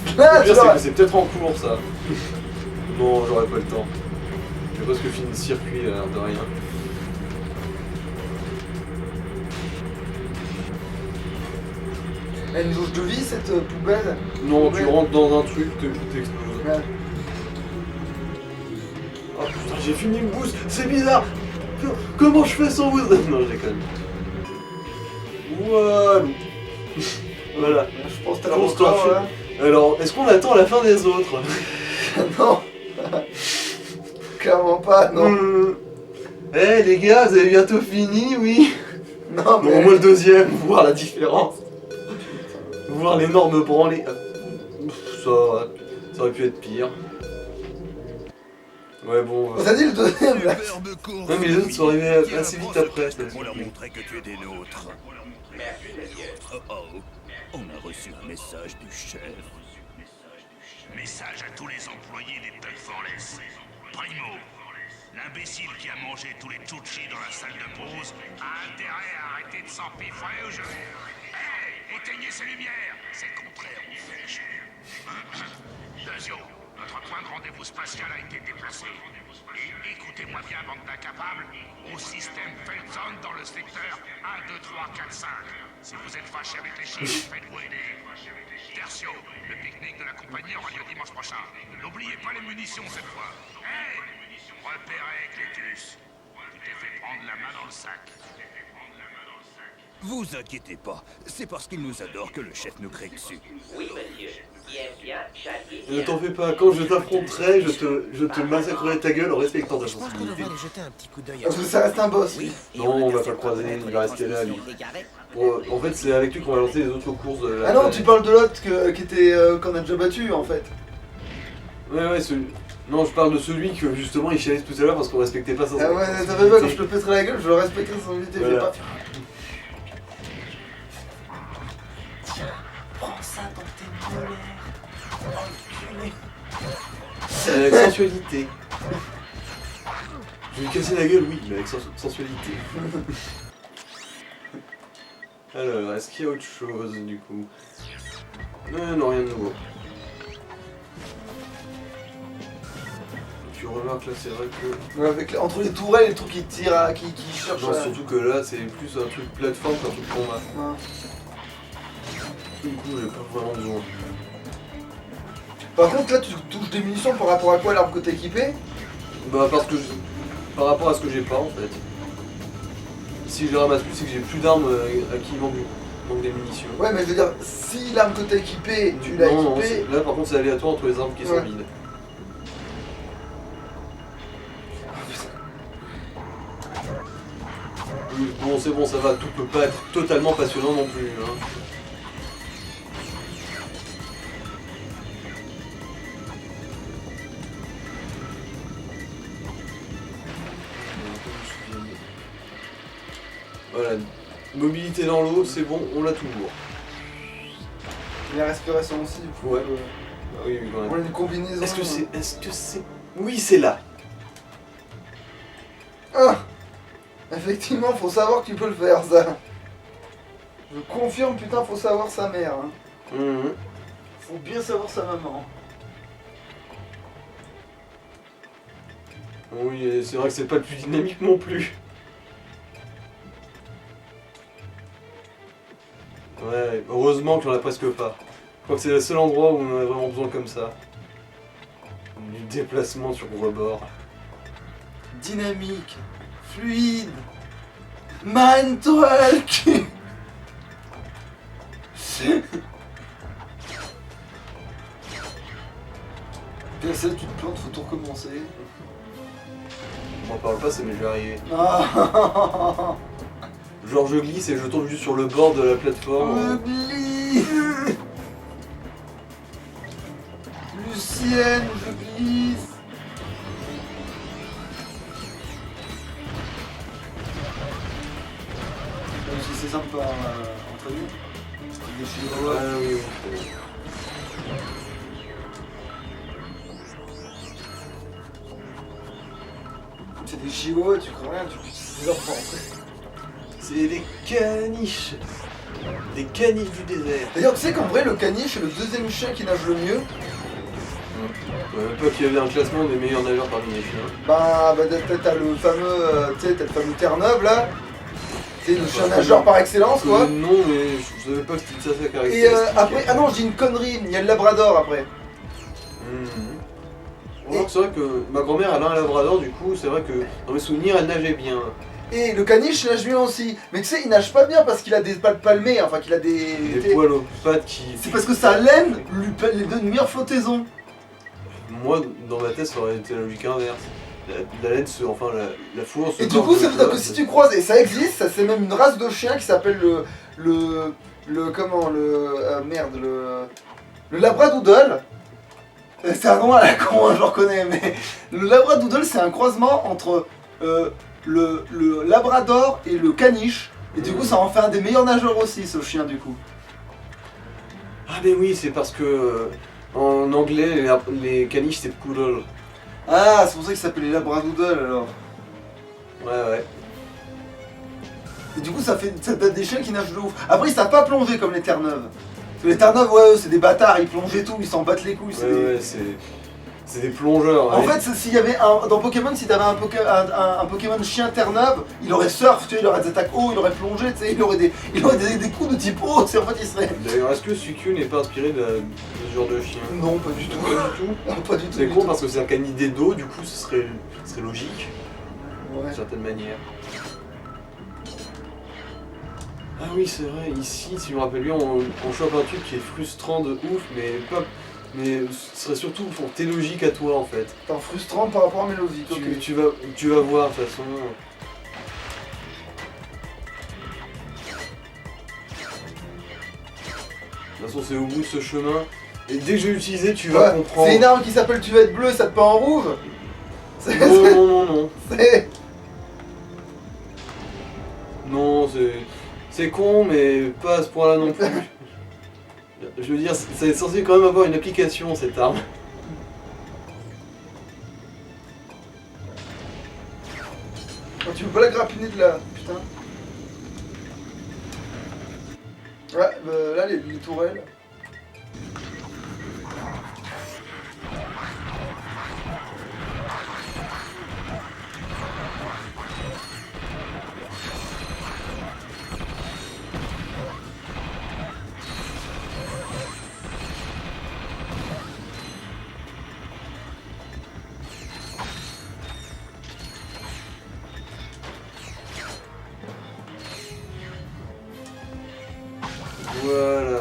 tu pire, c'est vois. que c'est peut-être en cours ça. Non, j'aurais pas le temps. J'ai presque fini le circuit, l'air de rien. Elle a une jauge de vie cette poubelle. Non, tu rentres dans un truc, t'exploses. Ouais. Oh putain, j'ai fini le boost, c'est bizarre. Comment je fais sans boost? Non, je déconne. Voilà. Voilà. Je pense que t'as Course le record, torchée. Alors, est-ce qu'on attend la fin des autres? Non. Clairement pas, non. Eh les gars, vous avez bientôt fini, oui? Non, mais. Au moins le deuxième, voir la différence. Voir l'énorme branlée. Ça aurait pu être pire. Ouais, bon. On t'a dit le deuxième là. Non, mais les autres sont arrivés assez vite après. On leur montrait que tu es des nôtres. Oh oh, on a reçu un message du chef. Message à tous les employés des Tug Forless. Primo, l'imbécile qui a mangé tous les Tucci dans la salle de pause a intérêt à arrêter de s'empiffrer ou je... Hey, éteignez ces lumières. C'est contraire au fait. Deuxio, notre point de rendez-vous spatial a été déplacé. Et écoutez-moi bien, bande d'incapables, au système Felton dans le secteur 1, 2, 3, 4, 5. Si vous êtes fâché avec les chiffres, faites-vous aider. Tertio, le pique-nique de la compagnie aura lieu dimanche prochain. N'oubliez pas les munitions cette fois. Hey, repérez Clétus. Tu t'es fait prendre la main dans le sac. Vous inquiétez pas, c'est parce qu'il nous adore que le chef nous crie dessus. Oui, monsieur. Qui aime bien, châtier. Ne t'en fais pas, quand je t'affronterai, je te massacrerai ta gueule en respectant ta Je pense qu'on sensibilité. devrait aller jeter un petit coup d'œil. Parce que ça reste un boss. Oui. Non, on va pas le croiser, il va rester là, lui. Bon, en fait, c'est avec lui qu'on va lancer les autres courses de la... Ah non, tu parles de l'autre qui était qu'on a déjà battu en fait. Ouais, celui... Non, je parle de celui que justement il chialait tout à l'heure parce qu'on respectait pas sa Ah ouais, ça fait pas quand je te pèterai la gueule, je respecte sa sensibilité, Voilà. fais pas. Tiens, prends ça dans tes molaires. Enculé. Avec sensualité. Je vais lui casser la gueule, oui, mais avec sensualité. Alors, est-ce qu'il y a autre chose du coup? Non, rien de nouveau. tu remarques là, c'est vrai que... Ouais, avec, entre les tourelles et les trucs qui tirent, qui cherchent... Non, surtout que là, c'est plus un truc plateforme qu'un truc combat. Ouais. Du coup, j'ai pas vraiment besoin. Par contre, là, tu touches des munitions par rapport à quoi l'arme que t'es équipé? Bah, parce que par rapport à ce que j'ai pas, en fait. Si je les ramasse plus, c'est que j'ai plus d'armes à qui il manque des munitions. Ouais, mais je veux dire, si l'arme que t'as équipée, tu l'as Non, équipée... là, par contre, c'est aléatoire entre les armes qui sont vides. Oui, bon, c'est bon, ça va, tout peut pas être totalement passionnant non plus. Hein. Voilà, mobilité dans l'eau, c'est bon, on l'a toujours. Et la respiration aussi, du coup. Ouais. Ah oui, oui, quand même. On a une combinaison... Est-ce que c'est... Oui, c'est là. Ah, effectivement, faut savoir que tu peux le faire, ça. Je confirme, putain, faut savoir sa mère. Hein. Faut bien savoir sa maman. Oui, et c'est vrai que c'est pas le plus dynamique non plus. Ouais, heureusement qu'il y en a presque pas. Je crois que c'est le seul endroit où on en a vraiment besoin comme ça. Du déplacement sur rebord. Dynamique, fluide, man-talk. Bien ça, tu te plantes, faut tout recommencer. On m'en parle pas, ça m'est déjà arrivé. Ah. Genre je glisse et je tombe juste sur le bord de la plateforme. Je glisse. Lucienne, je glisse. Même si c'est sympa entre nous. Des chinois. Ah oui, oui. C'est des chihuahuas, tu crois rien, tu peux des enfants. C'est des caniches. Des caniches du désert. D'ailleurs, tu sais qu'en vrai, le caniche est le deuxième chien qui nage le mieux. Toi qui avais un classement des meilleurs nageurs parmi les chiens. Bah t'as le fameux, tu sais, t'as le fameux Terre-Neuve là. C'est le chien nageur par excellence, quoi. Non, mais je savais pas que c'était ça sa Et caractéristique. après, ah non, je dis une connerie, il y a le Labrador après. C'est vrai que ma grand-mère elle a un labrador, du coup, c'est vrai que dans mes souvenirs, elle nageait bien. Et le caniche nage bien aussi. Mais tu sais, il nage pas bien parce qu'il a des pattes palmées, enfin qu'il a des... Des poils aux pattes qui... C'est parce que sa laine lui donne une meilleure flottaison. Moi, dans ma tête, ça aurait été la logique inverse. La laine, enfin la fourre... Et du coup, ça veut dire que si tu croises, et ça existe, ça c'est même une race de chien qui s'appelle le Labradoodle. C'est un nom à la con, hein, je le reconnais, mais le Labradoodle c'est un croisement entre le Labrador et le caniche. Et du coup, ça en fait un des meilleurs nageurs aussi, ce chien, du coup. Ah mais oui, c'est parce que en anglais, les caniches c'est poodle. Ah, c'est pour ça qu'il s'appelle les Labradoodle alors. Ouais. Et du coup, ça donne des chiens qui nagent de ouf. Après, ils savent pas plonger comme les Terre-Neuve. Parce que les Terre-Neuve, ouais, eux, c'est des bâtards, ils plongent et tout, ils s'en battent les couilles. Ouais, c'est des plongeurs. En fait, s'il y avait dans Pokémon, si t'avais un Pokémon chien Terre-Neuve, il aurait surf, tu sais, il aurait des attaques haut, il aurait plongé, tu sais, il aurait des coups de type haut, c'est en fait, il serait... D'ailleurs, est-ce que Suicune n'est pas inspiré de ce genre de chien? Non, pas du tout. Pas du tout. C'est con parce que c'est un canidé d'eau, du coup, ce serait logique. Ouais. D'une certaine manière. Ah oui, c'est vrai, ici, si je me rappelle bien, on chope un truc qui est frustrant de ouf, mais ce serait surtout pour tes logiques à toi en fait. T'es frustrant par rapport à mes logiques, ok. Tu vas voir de toute façon. De toute façon, c'est au bout de ce chemin. Et dès que je vais l'utiliser, tu vas comprendre. C'est une arme qui s'appelle tu vas être bleu, ça te peint en rouge. Non. C'est... Non, c'est con, mais pas à ce point-là non plus. Je veux dire, c'est censé quand même avoir une application, cette arme. Oh, tu peux pas la grappiner de là, putain. Ouais, là, les tourelles.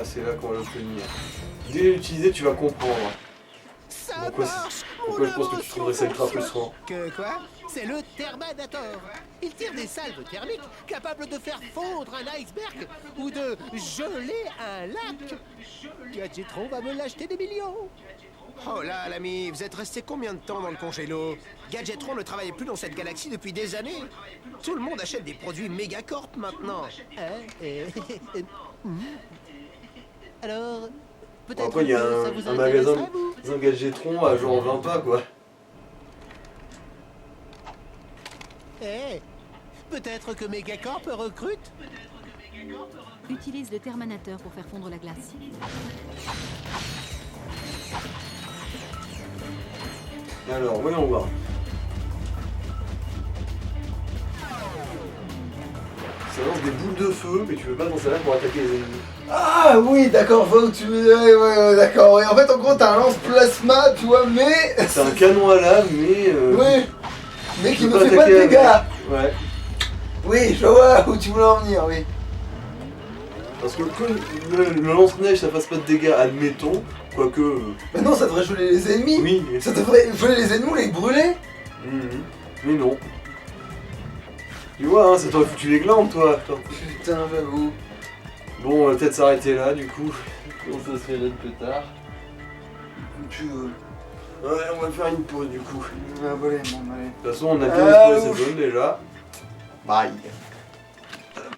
c'est là qu'on va l'obtenir. Dès l'utiliser, tu vas comprendre. Pourquoi je pense que tu trouverais ça ultra frustrant. Que quoi? C'est le Thermanator. Il tire des salves thermiques capables de faire fondre un iceberg ou de geler un lac. Gadgetron va me l'acheter des millions. Oh là, l'ami, vous êtes resté combien de temps dans le congélo? Gadgetron ne travaille plus dans cette galaxie depuis des années. Tout le monde achète des produits Megacorp maintenant. Alors, Bon, peut-être après, il y a que ça vous un magasin intéresserait, vous? un Gadgetron à genre 20 pas, quoi. Peut-être que Megacorp recrute? Utilise le Thermanateur pour faire fondre la glace. Alors, voyons voir. Ça lance des boules de feu, mais tu veux pas dans ça là pour attaquer les ennemis. Ah oui, d'accord, je vois où tu veux. Ouais, d'accord. Ouais, en fait, en gros, t'as un lance-plasma, tu vois, mais. C'est un canon à lave, mais. Oui, mais qui tu ne peux fait pas de attaquer dégâts. avec. Ouais. Oui, je vois où tu voulais en venir, oui. Parce que le lance-neige ça fasse pas de dégâts, admettons, quoique. Mais non, ça devrait geler les ennemis. Oui. Ça devrait geler les ennemis ou les brûler. Mais non. Tu vois, hein, ça t'aurait foutu les glandes, toi. Putain, j'avoue. Bon, on va peut-être s'arrêter là, du coup. On se fait plus tard. Tu veux. Ouais, on va faire une pause, du coup. Ah, bon, allez. De toute façon, on a bien exploré cette zone déjà. Bye.